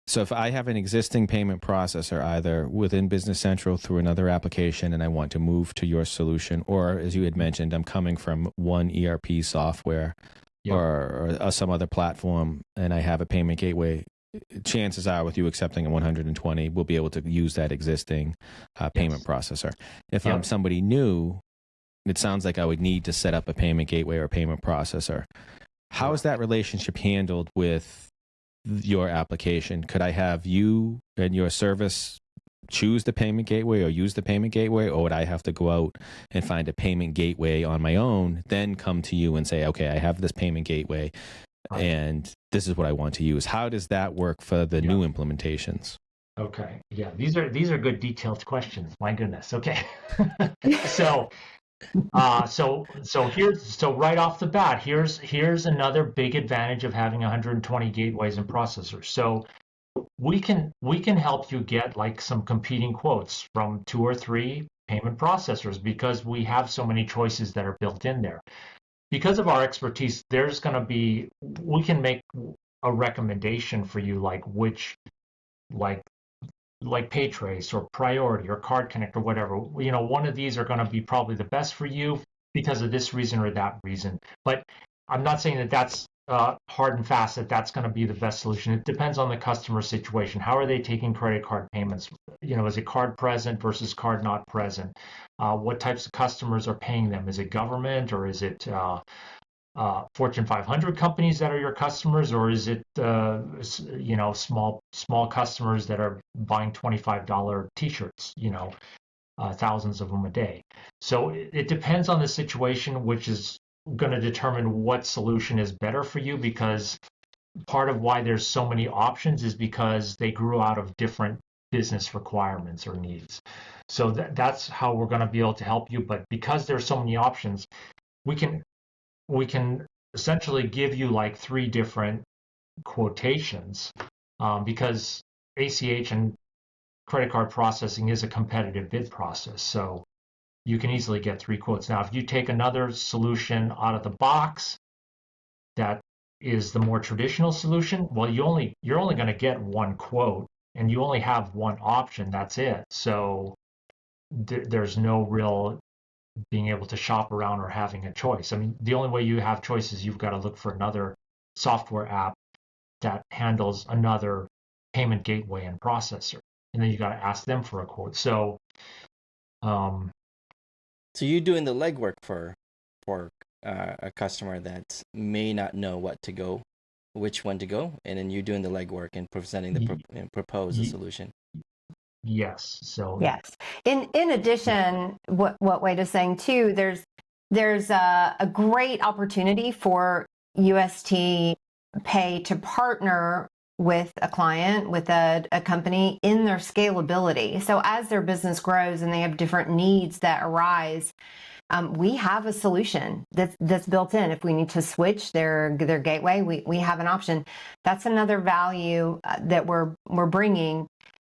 So if I have an existing payment processor, either within Business Central through another application, and I want to move to your solution, or as you had mentioned, I'm coming from one ERP software or some other platform, and I have a payment gateway, chances are with you accepting a 120, we'll be able to use that existing payment processor. If I'm somebody new, it sounds like I would need to set up a payment gateway or a payment processor. How is that relationship handled with your application? Could I have you and your service choose the payment gateway or use the payment gateway, or would I have to go out and find a payment gateway on my own, then come to you and say, okay, I have this payment gateway and this is what I want to use? How does that work for the new implementations? Okay. Yeah. These are good detailed questions. My goodness. Okay. So right off the bat, here's another big advantage of having 120 gateways and processors. So we can help you get like some competing quotes from 2 or 3 payment processors because we have so many choices that are built in there. Because of our expertise, we can make a recommendation for you, like which, like PayTrace or Priority or Card Connect or whatever. One of these are going to be probably the best for you because of this reason or that reason. But I'm not saying that that's hard and fast that that's going to be the best solution. It depends on the customer situation. How are they taking credit card payments? Is it card present versus card not present? What types of customers are paying them? Is it government, or is it Fortune 500 companies that are your customers, or is it small customers that are buying $25 T-shirts? Thousands of them a day. So it depends on the situation, which is going to determine what solution is better for you, because part of why there's so many options is because they grew out of different business requirements or needs. So that's how we're going to be able to help you. But because there's so many options, we can essentially give you like 3 different quotations, because ACH and credit card processing is a competitive bid process. So you can easily get 3 quotes. Now, if you take another solution out of the box that is the more traditional solution, well, you're only going to get 1 quote, and you only have 1 option. That's it. So there's no real being able to shop around or having a choice. I mean, the only way you have choice is you've got to look for another software app that handles another payment gateway and processor, and then you got to ask them for a quote. So you're doing the legwork for a customer that may not know which one to go, and then you're doing the legwork and presenting and propose a solution. Yes. So yes. In addition, what Wade is saying too, there's a great opportunity for UST Pay to partner with a client, with a company in their scalability. So as their business grows and they have different needs that arise, we have a solution that's built in. If we need to switch their gateway, we have an option. That's another value that we're bringing.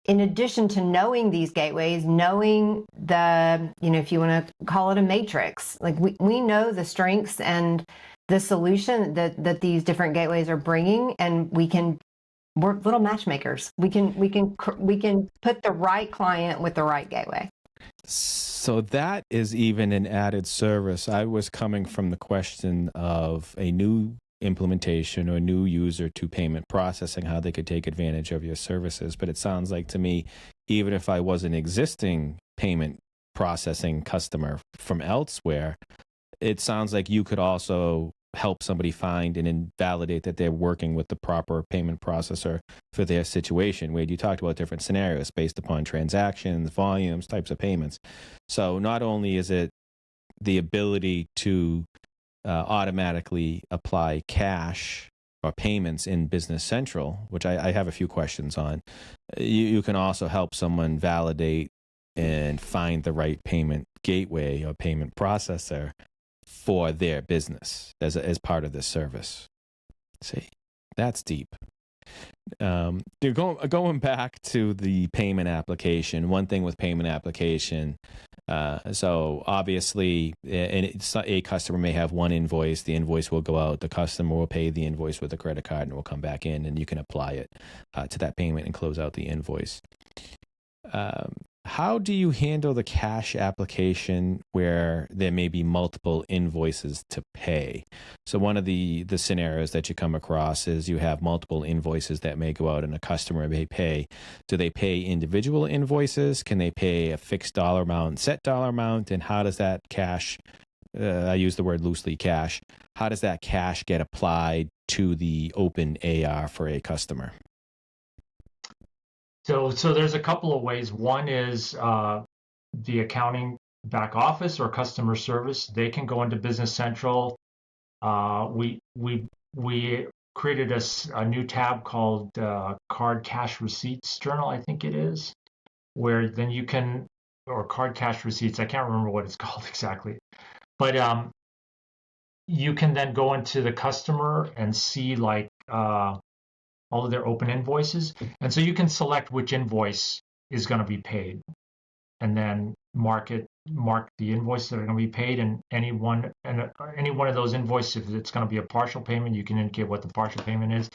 In addition to knowing these gateways, knowing the, if you want to call it a matrix, like we know the strengths and the solution that these different gateways are bringing, and we're little matchmakers. We can put the right client with the right gateway. So that is even an added service. I was coming from the question of a new implementation or new user to payment processing, how they could take advantage of your services. But it sounds like to me, even if I was an existing payment processing customer from elsewhere, it sounds like you could also help somebody find and validate that they're working with the proper payment processor for their situation. Wade, you talked about different scenarios based upon transactions, volumes, types of payments. So not only is it the ability to automatically apply cash or payments in Business Central, which I have a few questions on, you can also help someone validate and find the right payment gateway or payment processor for their business as part of this service. See, that's deep. Going back to the payment application, one thing with payment application, So obviously, and a customer may have one invoice. The invoice will go out. The customer will pay the invoice with a credit card, and it will come back in, and you can apply it to that payment and close out the invoice. How do you handle the cash application where there may be multiple invoices to pay? So one of the scenarios that you come across is you have multiple invoices that may go out and a customer may pay. Do they pay individual invoices? Can they pay a fixed dollar amount, set dollar amount? And how does that cash, I use the word loosely, cash, how does that cash get applied to the open AR for a customer? So there's a couple of ways. One is the accounting back office or customer service. They can go into Business Central. We created a new tab called Card Cash Receipts Journal, I think it is, where then you can, or Card Cash Receipts, I can't remember what it's called exactly, but you can then go into the customer and see like all of their open invoices. And so you can select which invoice is going to be paid and then mark the invoices that are going to be paid, and any one of those invoices, if it's going to be a partial payment, you can indicate what the partial payment is,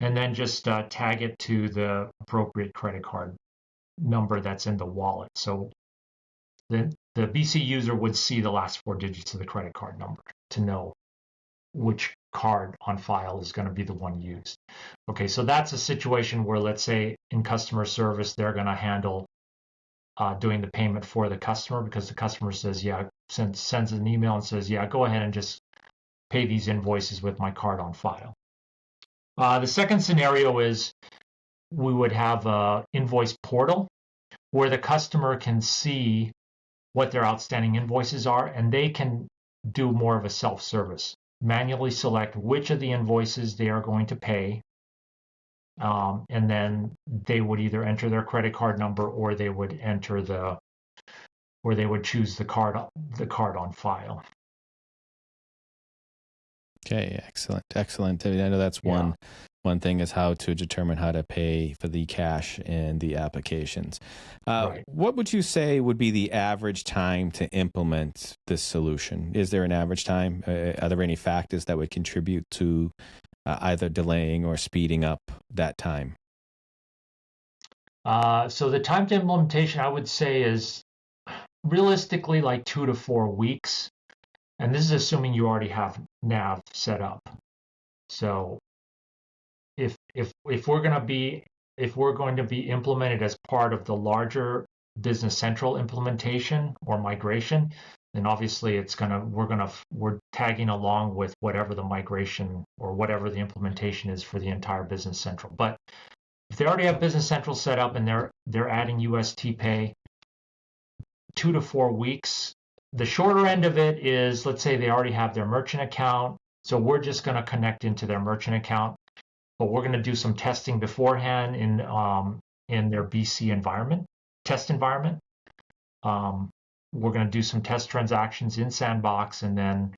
and then just tag it to the appropriate credit card number that's in the wallet. So the BC user would see the last 4 digits of the credit card number to know which card on file is going to be the one used. Okay, so that's a situation where, let's say in customer service, they're going to handle doing the payment for the customer, because the customer says, yeah, sends an email and says, yeah, go ahead and just pay these invoices with my card on file. The second scenario is we would have an invoice portal where the customer can see what their outstanding invoices are, and they can do more of a self-service. Manually select which of the invoices they are going to pay, and then they would either enter their credit card number or they would choose the card on file. Okay, excellent. I mean, I know that's one thing is how to determine how to pay for the cash and the applications. Right. What would you say would be the average time to implement this solution? Is there an average time? Are there any factors that would contribute to either delaying or speeding up that time? So the time to implementation, I would say, is realistically like 2 to 4 weeks. And this is assuming you already have NAV set up. So if we're going to be implemented as part of the larger Business Central implementation or migration, then obviously we're tagging along with whatever the migration or whatever the implementation is for the entire Business Central. But if they already have Business Central set up and they're adding UST Pay, 2 to 4 weeks. The shorter end of it is, let's say they already have their merchant account, so we're just going to connect into their merchant account, but we're going to do some testing beforehand in their BC test environment. We're going to do some test transactions in Sandbox, and then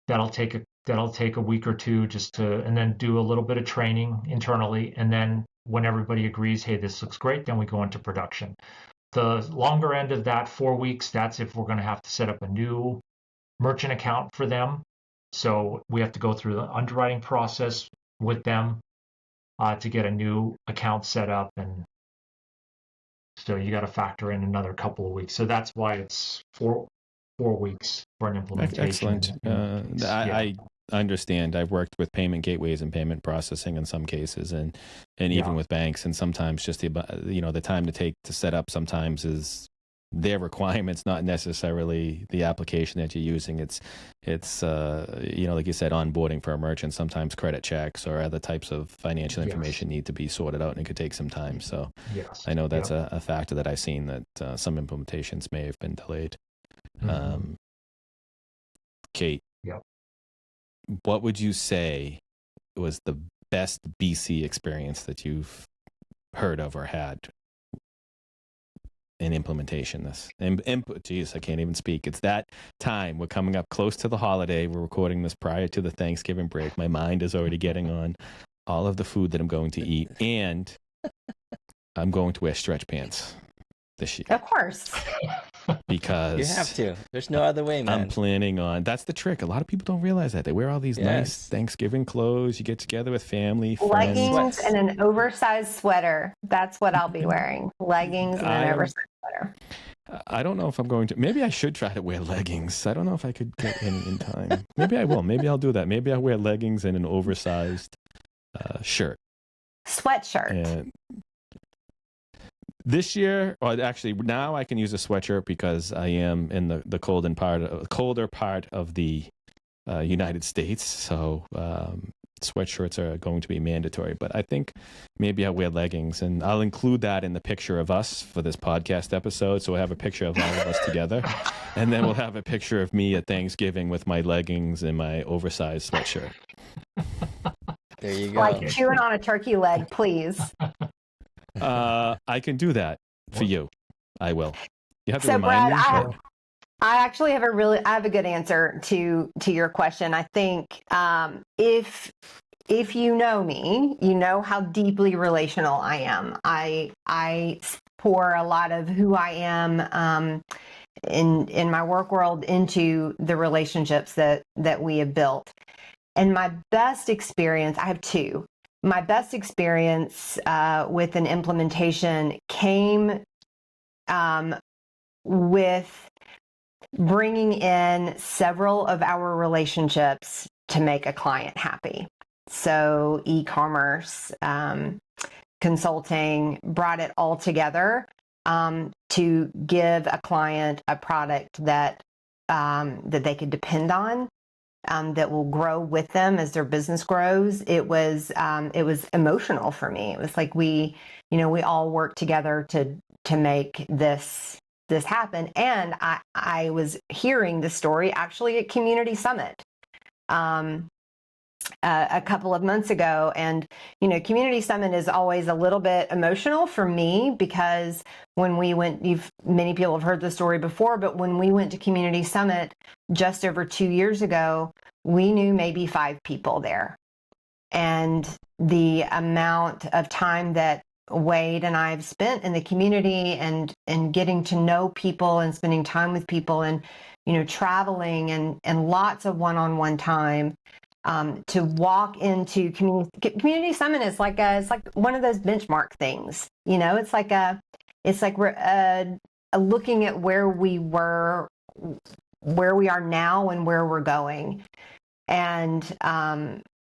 that'll take a week or two and then do a little bit of training internally, and then when everybody agrees, hey, this looks great, then we go into production. The longer end of that, 4 weeks, that's if we're going to have to set up a new merchant account for them. So we have to go through the underwriting process with them to get a new account set up. And so you got to factor in another couple of weeks. So that's why it's 4 weeks for an implementation. Excellent. I understand. I've worked with payment gateways and payment processing in some cases, and even with banks, and sometimes just the time to take to set up sometimes is their requirements, not necessarily the application that you're using. It's like you said, onboarding for a merchant. Sometimes credit checks or other types of financial information need to be sorted out, and it could take some time. So I know that's a factor that I've seen, that some implementations may have been delayed. Mm-hmm. Kate, what would you say was the best BC experience that you've heard of or had in implementation? Geez, I can't even speak. It's that time. We're coming up close to the holiday. We're recording this prior to the Thanksgiving break. My mind is already getting on all of the food that I'm going to eat, and I'm going to wear stretch pants this year. Of course. because You have to. There's no other way, man. I'm planning on. That's the trick. A lot of people don't realize that. They wear all these nice Yes. Thanksgiving clothes. You get together with family, friends. Leggings Sweats. and an oversized sweater. That's what I'll be wearing. Leggings and an oversized sweater. I don't know if I'm going to. Maybe I should try to wear leggings. I don't know if I could get any in time. Maybe I will. Maybe I'll do that. Maybe I'll wear leggings and an oversized shirt. Sweatshirt. And this year, or actually now, I can use a sweatshirt because I am in the colder part of the United States. So sweatshirts are going to be mandatory. But I think maybe I'll wear leggings, and I'll include that in the picture of us for this podcast episode. So we'll have a picture of all of us together, and then we'll have a picture of me at Thanksgiving with my leggings and my oversized sweatshirt. There you go. Like chewing on a turkey leg, please. I can do that for you. I will. You have to So, remind Brad, me. I actually have a good answer to your question. I think if you know me, you know how deeply relational I am. I pour a lot of who I am in my work world into the relationships that we have built. And my best experience, I have two. My best experience with an implementation came with bringing in several of our relationships to make a client happy. So e-commerce, consulting, brought it all together to give a client a product that they could depend on, that will grow with them as their business grows. It was emotional for me. It was like we all worked together to make this happen. And I was hearing the story actually at Community Summit a couple of months ago. And, Community Summit is always a little bit emotional for me because when we went, many people have heard the story before, but when we went to Community Summit just over 2 years ago, we knew maybe 5 people there. And the amount of time that Wade and I have spent in the community and getting to know people and spending time with people and, traveling and lots of one-on-one time, to walk into Community Summit is it's like one of those benchmark things. It's like we're looking at where we were, where we are now and where we're going. And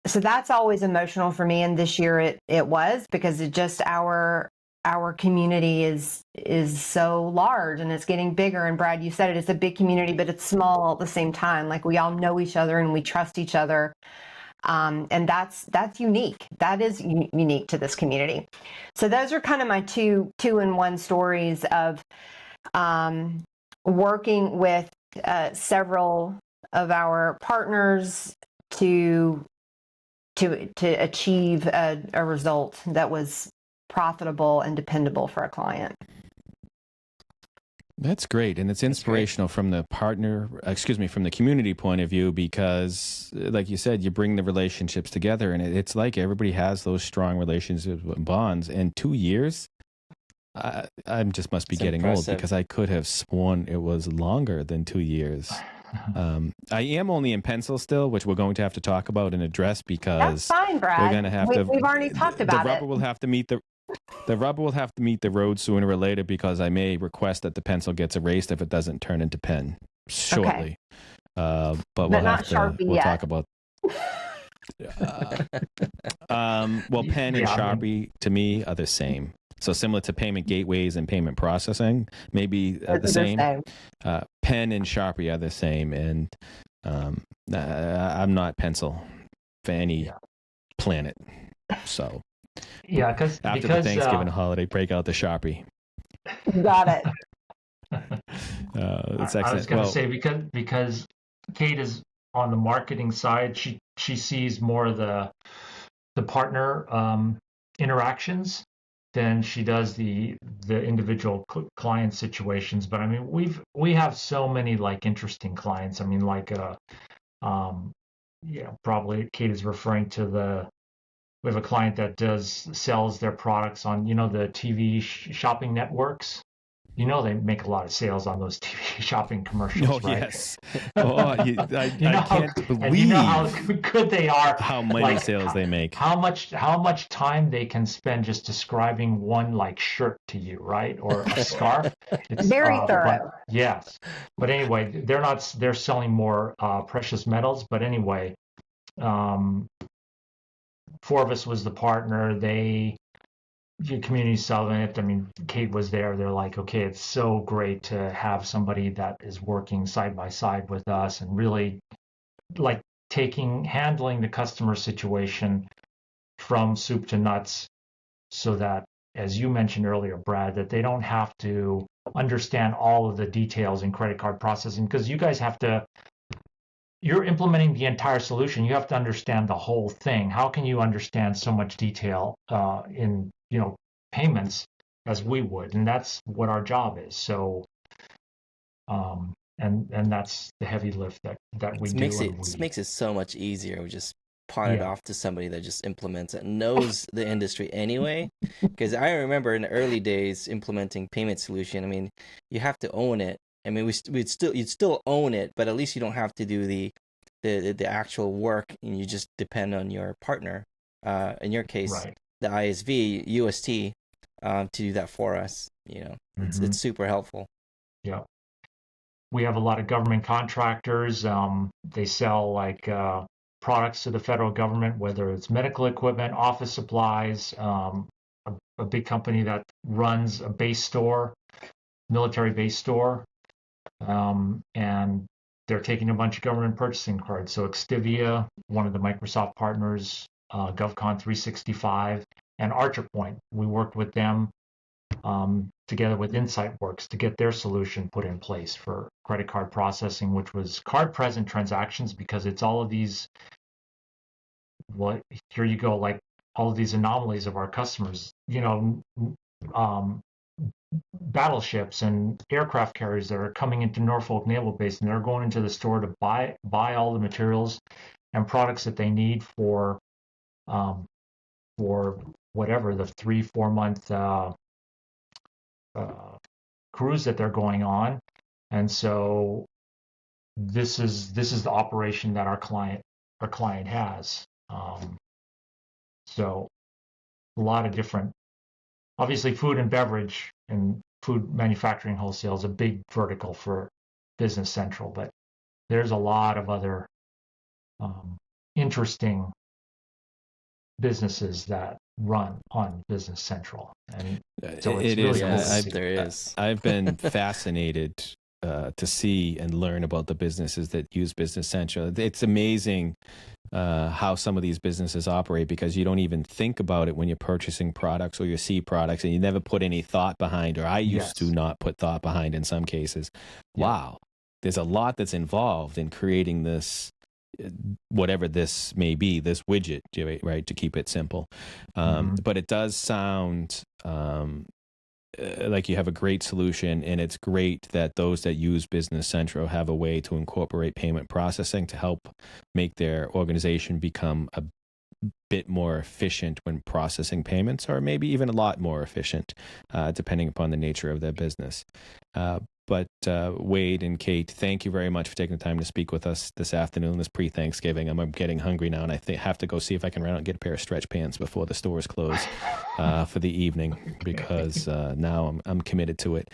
so that's always emotional for me. And this year it was, because it just our community is so large and it's getting bigger. And Brad, you said it's a big community, but it's small at the same time. Like we all know each other and we trust each other. And that's unique. That is unique to this community. So those are kind of my two in one stories of working with several of our partners to achieve a result that was profitable and dependable for a client. That's great. And it's inspirational from the from the community point of view, because like you said, you bring the relationships together, and it's like everybody has those strong relationships and bonds. And 2 years, I just must be getting impressive. old, because I could have sworn it was longer than 2 years. I am only in pencil still, which we're going to have to talk about and address, because that's fine, Brad. we're going to have We've already talked about the rubber will have to meet the rubber will have to meet the road sooner or later, because I may request that the pencil gets erased if it doesn't turn into pen shortly. Okay. But we'll have to. We'll talk about. Well, pen and Sharpie to me are the same. So similar to payment gateways and payment processing, maybe the same. Pen and Sharpie are the same, and I'm not pencil for any planet. So because after the Thanksgiving holiday, break out the Sharpie. Got it. It's excellent. I was going to say, because Kate is on the marketing side, she sees more of the partner interactions than she does the individual client situations. But I mean, we have so many like interesting clients. I mean, like probably Kate is referring to we have a client that sells their products on the TV shopping networks. You know they make a lot of sales on those TV shopping commercials, Oh, right? yes. Oh, You know I can't and you know how believe good they are. how many Like sales they make. how much time they can spend just describing one like shirt to you, right? Or a scarf. It's Very but thorough. yes. But anyway, they're selling more precious metals. But anyway, um, Forvis was the partner. They community summit. I mean, Kate was there. They're like, okay, it's so great to have somebody that is working side by side with us and really like handling the customer situation from soup to nuts so that, as you mentioned earlier, Brad, that they don't have to understand all of the details in credit card processing because you guys have to, you're implementing the entire solution. You have to understand the whole thing. How can you understand so much detail in, payments as we would? And that's what our job is. So, and that's the heavy lift that we It do. makes And it we, makes it so much easier. We just pawn it yeah, off to somebody that just implements it, knows the industry anyway. Because I remember in the early days implementing payment solution. I mean, you have to own it. I mean, you'd still own it, but at least you don't have to do the actual work, and you just depend on your partner. In your case, right. the ISV UST, to do that for us. Hmm. It's super helpful. Yeah. We have a lot of government contractors. They sell like products to the federal government, whether it's medical equipment, office supplies, a big company that runs a base store, military base store, and they're taking a bunch of government purchasing cards. So Extivia, one of the Microsoft partners, GovCon 365, and ArcherPoint. We worked with them together with InsightWorks to get their solution put in place for credit card processing, which was card present transactions, because it's all of these, what, here you go, like all of these anomalies of our customers, um, battleships and aircraft carriers that are coming into Norfolk Naval Base, and they're going into the store to buy all the materials and products that they need um, for whatever the 3-4 month uh, cruise that they're going on. And so this is the operation that our client has. So a lot of different, obviously food and beverage and food manufacturing wholesale is a big vertical for Business Central, but there's a lot of other interesting businesses that run on Business Central, and so it's It really is. cool to Yes, see. there is. I've been fascinated to see and learn about the businesses that use Business Central. It's amazing how some of these businesses operate because you don't even think about it when you're purchasing products or you see products and you never put any thought behind, or I used to Yes. not put thought behind in some cases. Yep. Wow. There's a lot that's involved in creating this, whatever this may be, this widget, right, to keep it simple. Mm-hmm. But it does sound like you have a great solution, and it's great that those that use Business Central have a way to incorporate payment processing to help make their organization become a bit more efficient when processing payments, or maybe even a lot more efficient, depending upon the nature of their business. But Wade and Kate, thank you very much for taking the time to speak with us this afternoon, this pre-Thanksgiving. I'm getting hungry now, and I have to go see if I can run out and get a pair of stretch pants before the stores close for the evening, because now I'm committed to it.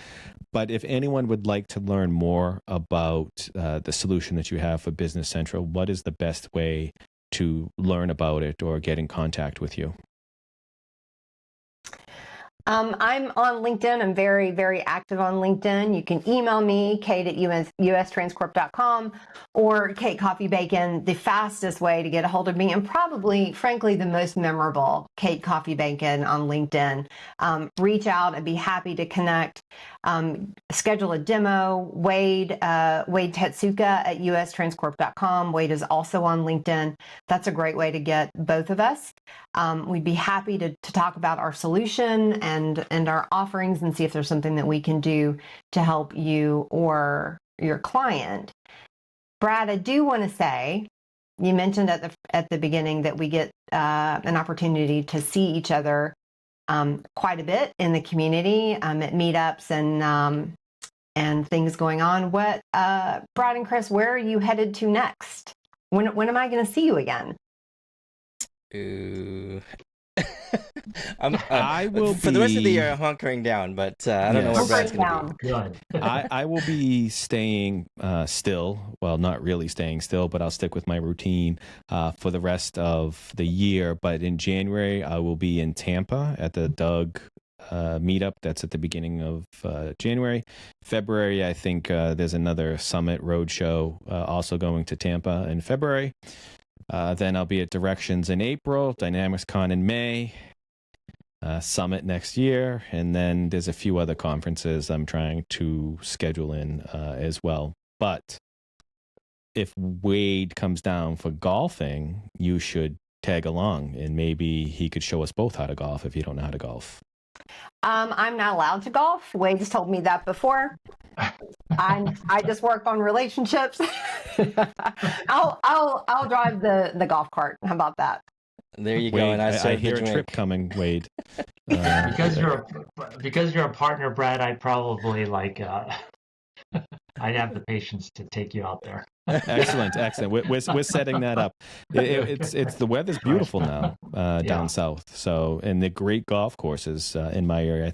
But if anyone would like to learn more about the solution that you have for Business Central, what is the best way to learn about it or get in contact with you? I'm on LinkedIn. I'm very, very active on LinkedIn. You can email me, Kate at ustranscorp.com, or Kate Coffey-Bacon. The fastest way to get a hold of me, and probably, frankly, the most memorable, Kate Coffey-Bacon on LinkedIn. Reach out. I'd be happy to connect. Schedule a demo. Wade Tetsuka at ustranscorp.com. Wade is also on LinkedIn. That's a great way to get both of us. We'd be happy to talk about our solution and our offerings and see if there's something that we can do to help you or your client. Brad, I do want to say, you mentioned at the beginning that we get an opportunity to see each other quite a bit in the community at meetups and things going on. What, Brad and Kris, where are you headed to next? When am I going to see you again? Ooh. I will for the rest of the year, I'm hunkering down, but I don't know where Brad's going to be. Good. I will be staying still. Well, not really staying still, but I'll stick with my routine for the rest of the year. But in January, I will be in Tampa at the Doug meetup. That's at the beginning of January. February, I think there's another Summit Roadshow also going to Tampa in February. Then I'll be at Directions in April, Dynamics Con in May, Summit next year, and then there's a few other conferences I'm trying to schedule in as well. But if Wade comes down for golfing, you should tag along, and maybe he could show us both how to golf if you don't know how to golf. I'm not allowed to golf. Wade has told me that before. I just work on relationships. I'll drive the golf cart. How about that? There you Wade, go. And I hear a drink. trip coming, Wade. Because you're a partner, Brad, I'd probably I'd have the patience to take you out there. Excellent. We're setting that up. It's the weather's beautiful now down south. So, and the great golf courses in my area.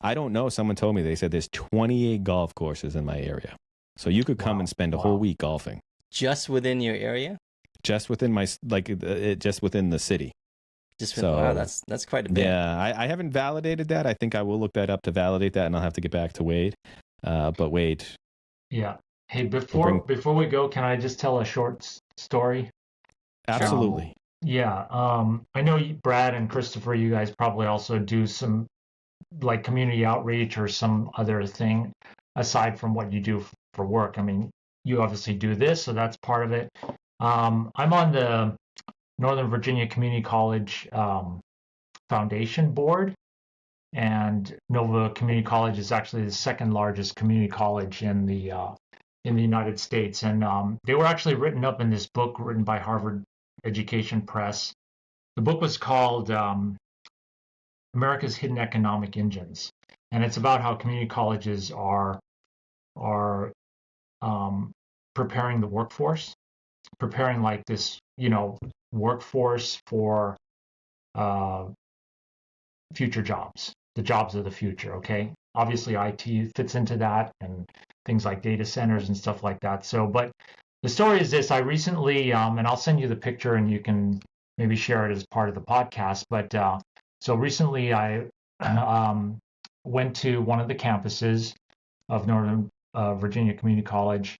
I don't know. Someone told me, they said there's 28 golf courses in my area. So you could come and spend a whole week golfing. Just within your area? Just within just within the city. Wow, that's quite a bit. Yeah, I haven't validated that. I think I will look that up to validate that, and I'll have to get back to Wade. But Wade. Yeah. Hey, before we go, can I just tell a short story? Absolutely. I know Brad and Christopher, you guys probably also do some like community outreach or some other thing aside from what you do for work. I mean, you obviously do this, so that's part of it. I'm on the Northern Virginia Community College Foundation board, and Nova Community College is actually the second largest community college in the United States. And they were actually written up in this book written by Harvard Education Press. The book was called America's Hidden Economic Engines, and it's about how community colleges are preparing the workforce, preparing like this, workforce for future jobs, the jobs of the future. Okay, obviously IT fits into that, and things like data centers and stuff like that. So, but the story is this: I recently, and I'll send you the picture, and you can maybe share it as part of the podcast. But so recently, I went to one of the campuses of Northern Virginia Community College,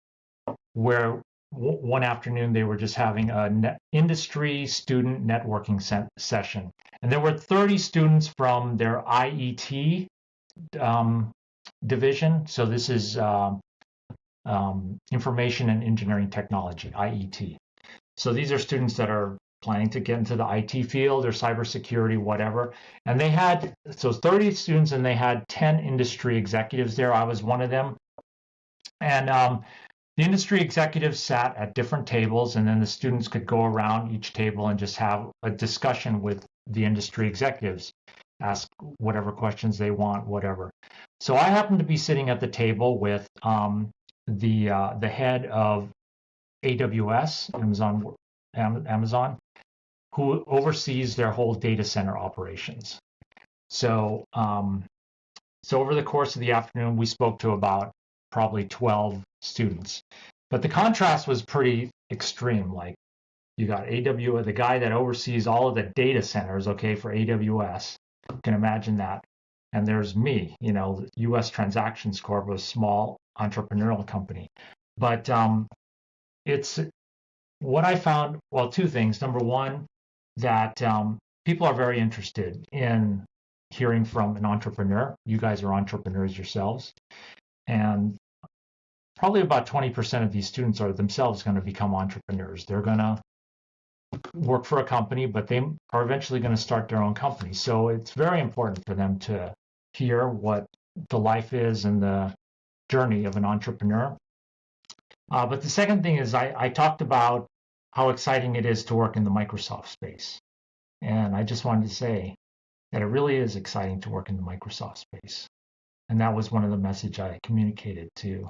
where one afternoon they were just having an industry student networking session, and there were 30 students from their IET division. So this is Information and Engineering Technology, IET. So these are students that are planning to get into the IT field or cybersecurity, whatever. And they had 30 students, and they had 10 industry executives there. I was one of them. And the industry executives sat at different tables, and then the students could go around each table and just have a discussion with the industry executives, ask whatever questions they want, whatever. So I happened to be sitting at the table with the head of AWS, Amazon, who oversees their whole data center operations. So over the course of the afternoon, we spoke to about probably 12 students. But the contrast was pretty extreme. Like, you got AWS, the guy that oversees all of the data centers, okay, for AWS. You can imagine that. And there's me, US Transactions Corp, a small entrepreneurial company. But it's what I found, well, two things. Number one, that people are very interested in hearing from an entrepreneur. You guys are entrepreneurs yourselves. And probably about 20% of these students are themselves going to become entrepreneurs. They're going to work for a company, but they are eventually going to start their own company. So it's very important for them to hear what the life is and the journey of an entrepreneur. But the second thing is I talked about how exciting it is to work in the Microsoft space. And I just wanted to say that it really is exciting to work in the Microsoft space. And that was one of the message I communicated to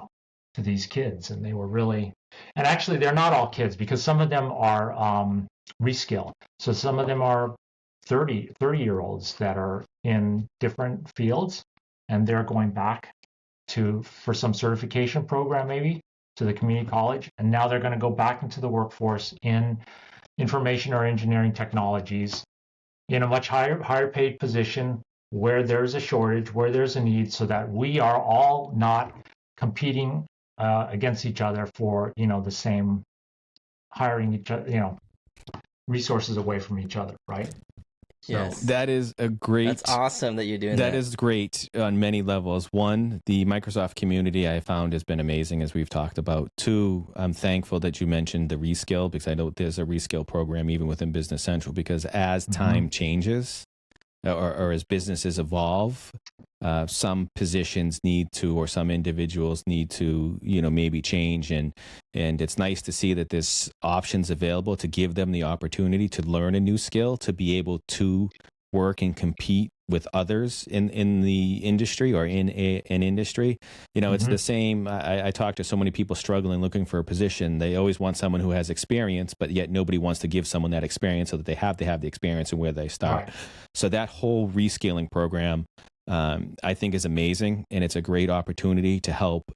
these kids. And they were really, and actually they're not all kids, because some of them are reskill. So some of them are 30-year-olds that are in different fields, and they're going back for some certification program, maybe to the community college, and now they're going to go back into the workforce in information or engineering technologies in a much higher paid position, where there's a shortage, where there's a need, so that we are all not competing against each other for the same, hiring each other, resources away from each other, right? Yes. That is a great. That's awesome that you're doing that. That is great on many levels. One, the Microsoft community I found has been amazing, as we've talked about. Two, I'm thankful that you mentioned the reskill, because I know there's a reskill program even within Business Central, because as time changes or as businesses evolve, some positions need to, or some individuals need to, maybe change. And it's nice to see that there's options available to give them the opportunity to learn a new skill, to be able to work and compete with others in the industry, or in an industry. It's the same. I talk to so many people struggling, looking for a position. They always want someone who has experience, but yet nobody wants to give someone that experience, so that they have to have the experience and where they start. Right. So that whole reskilling program, I think, is amazing, and it's a great opportunity to help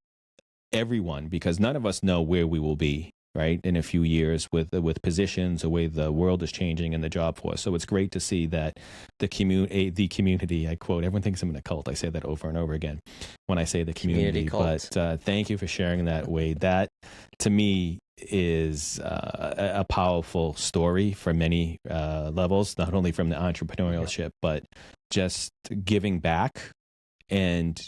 everyone, because none of us know where we will be, right, in a few years with positions, the way the world is changing and the job force. So it's great to see that the community, I quote, everyone thinks I'm in a cult. I say that over and over again when I say the community cult. But thank you for sharing that, Wade. That, to me, is a powerful story for many levels, not only from the entrepreneurship, but just giving back and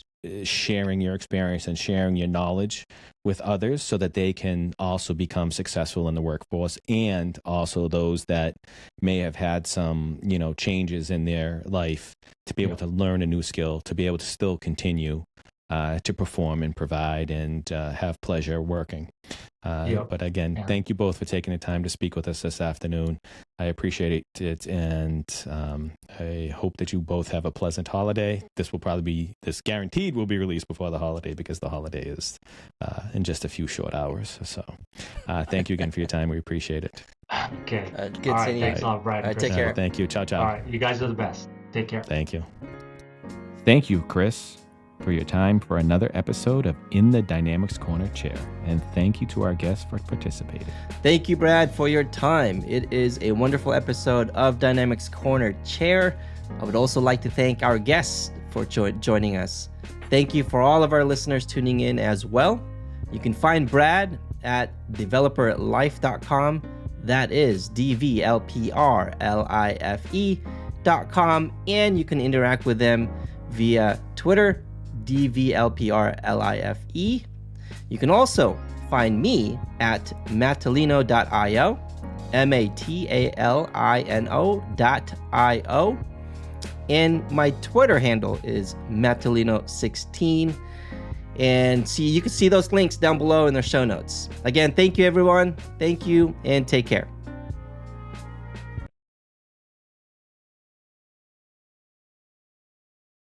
sharing your experience and sharing your knowledge with others, so that they can also become successful in the workforce, and also those that may have had some, changes in their life, to be able to learn a new skill, to be able to still continue to perform and provide and have pleasure working. But again, thank you both for taking the time to speak with us this afternoon. I appreciate it, and I hope that you both have a pleasant holiday. This guaranteed will be released before the holiday, because the holiday is in just a few short hours. So thank you again for your time. We appreciate it. Okay. Good all right, seeing thanks you. a lot, Brad. All right, take care. Thank you. Ciao, ciao. All right, you guys are the best. Take care. Thank you. Thank you, Kris, for your time for another episode of In the Dynamics Corner Chair. And thank you to our guests for participating. Thank you, Brad, for your time. It is a wonderful episode of Dynamics Corner Chair. I would also like to thank our guests for joining us. Thank you for all of our listeners tuning in as well. You can find Brad at developerlife.com. That is DVLPRLIFE.com. And you can interact with them via Twitter, DVLPRLIFE. You can also find me at matalino.io, matalino.io. And my Twitter handle is matalino16. And you can see those links down below in the show notes. Again, thank you, everyone. Thank you, and take care.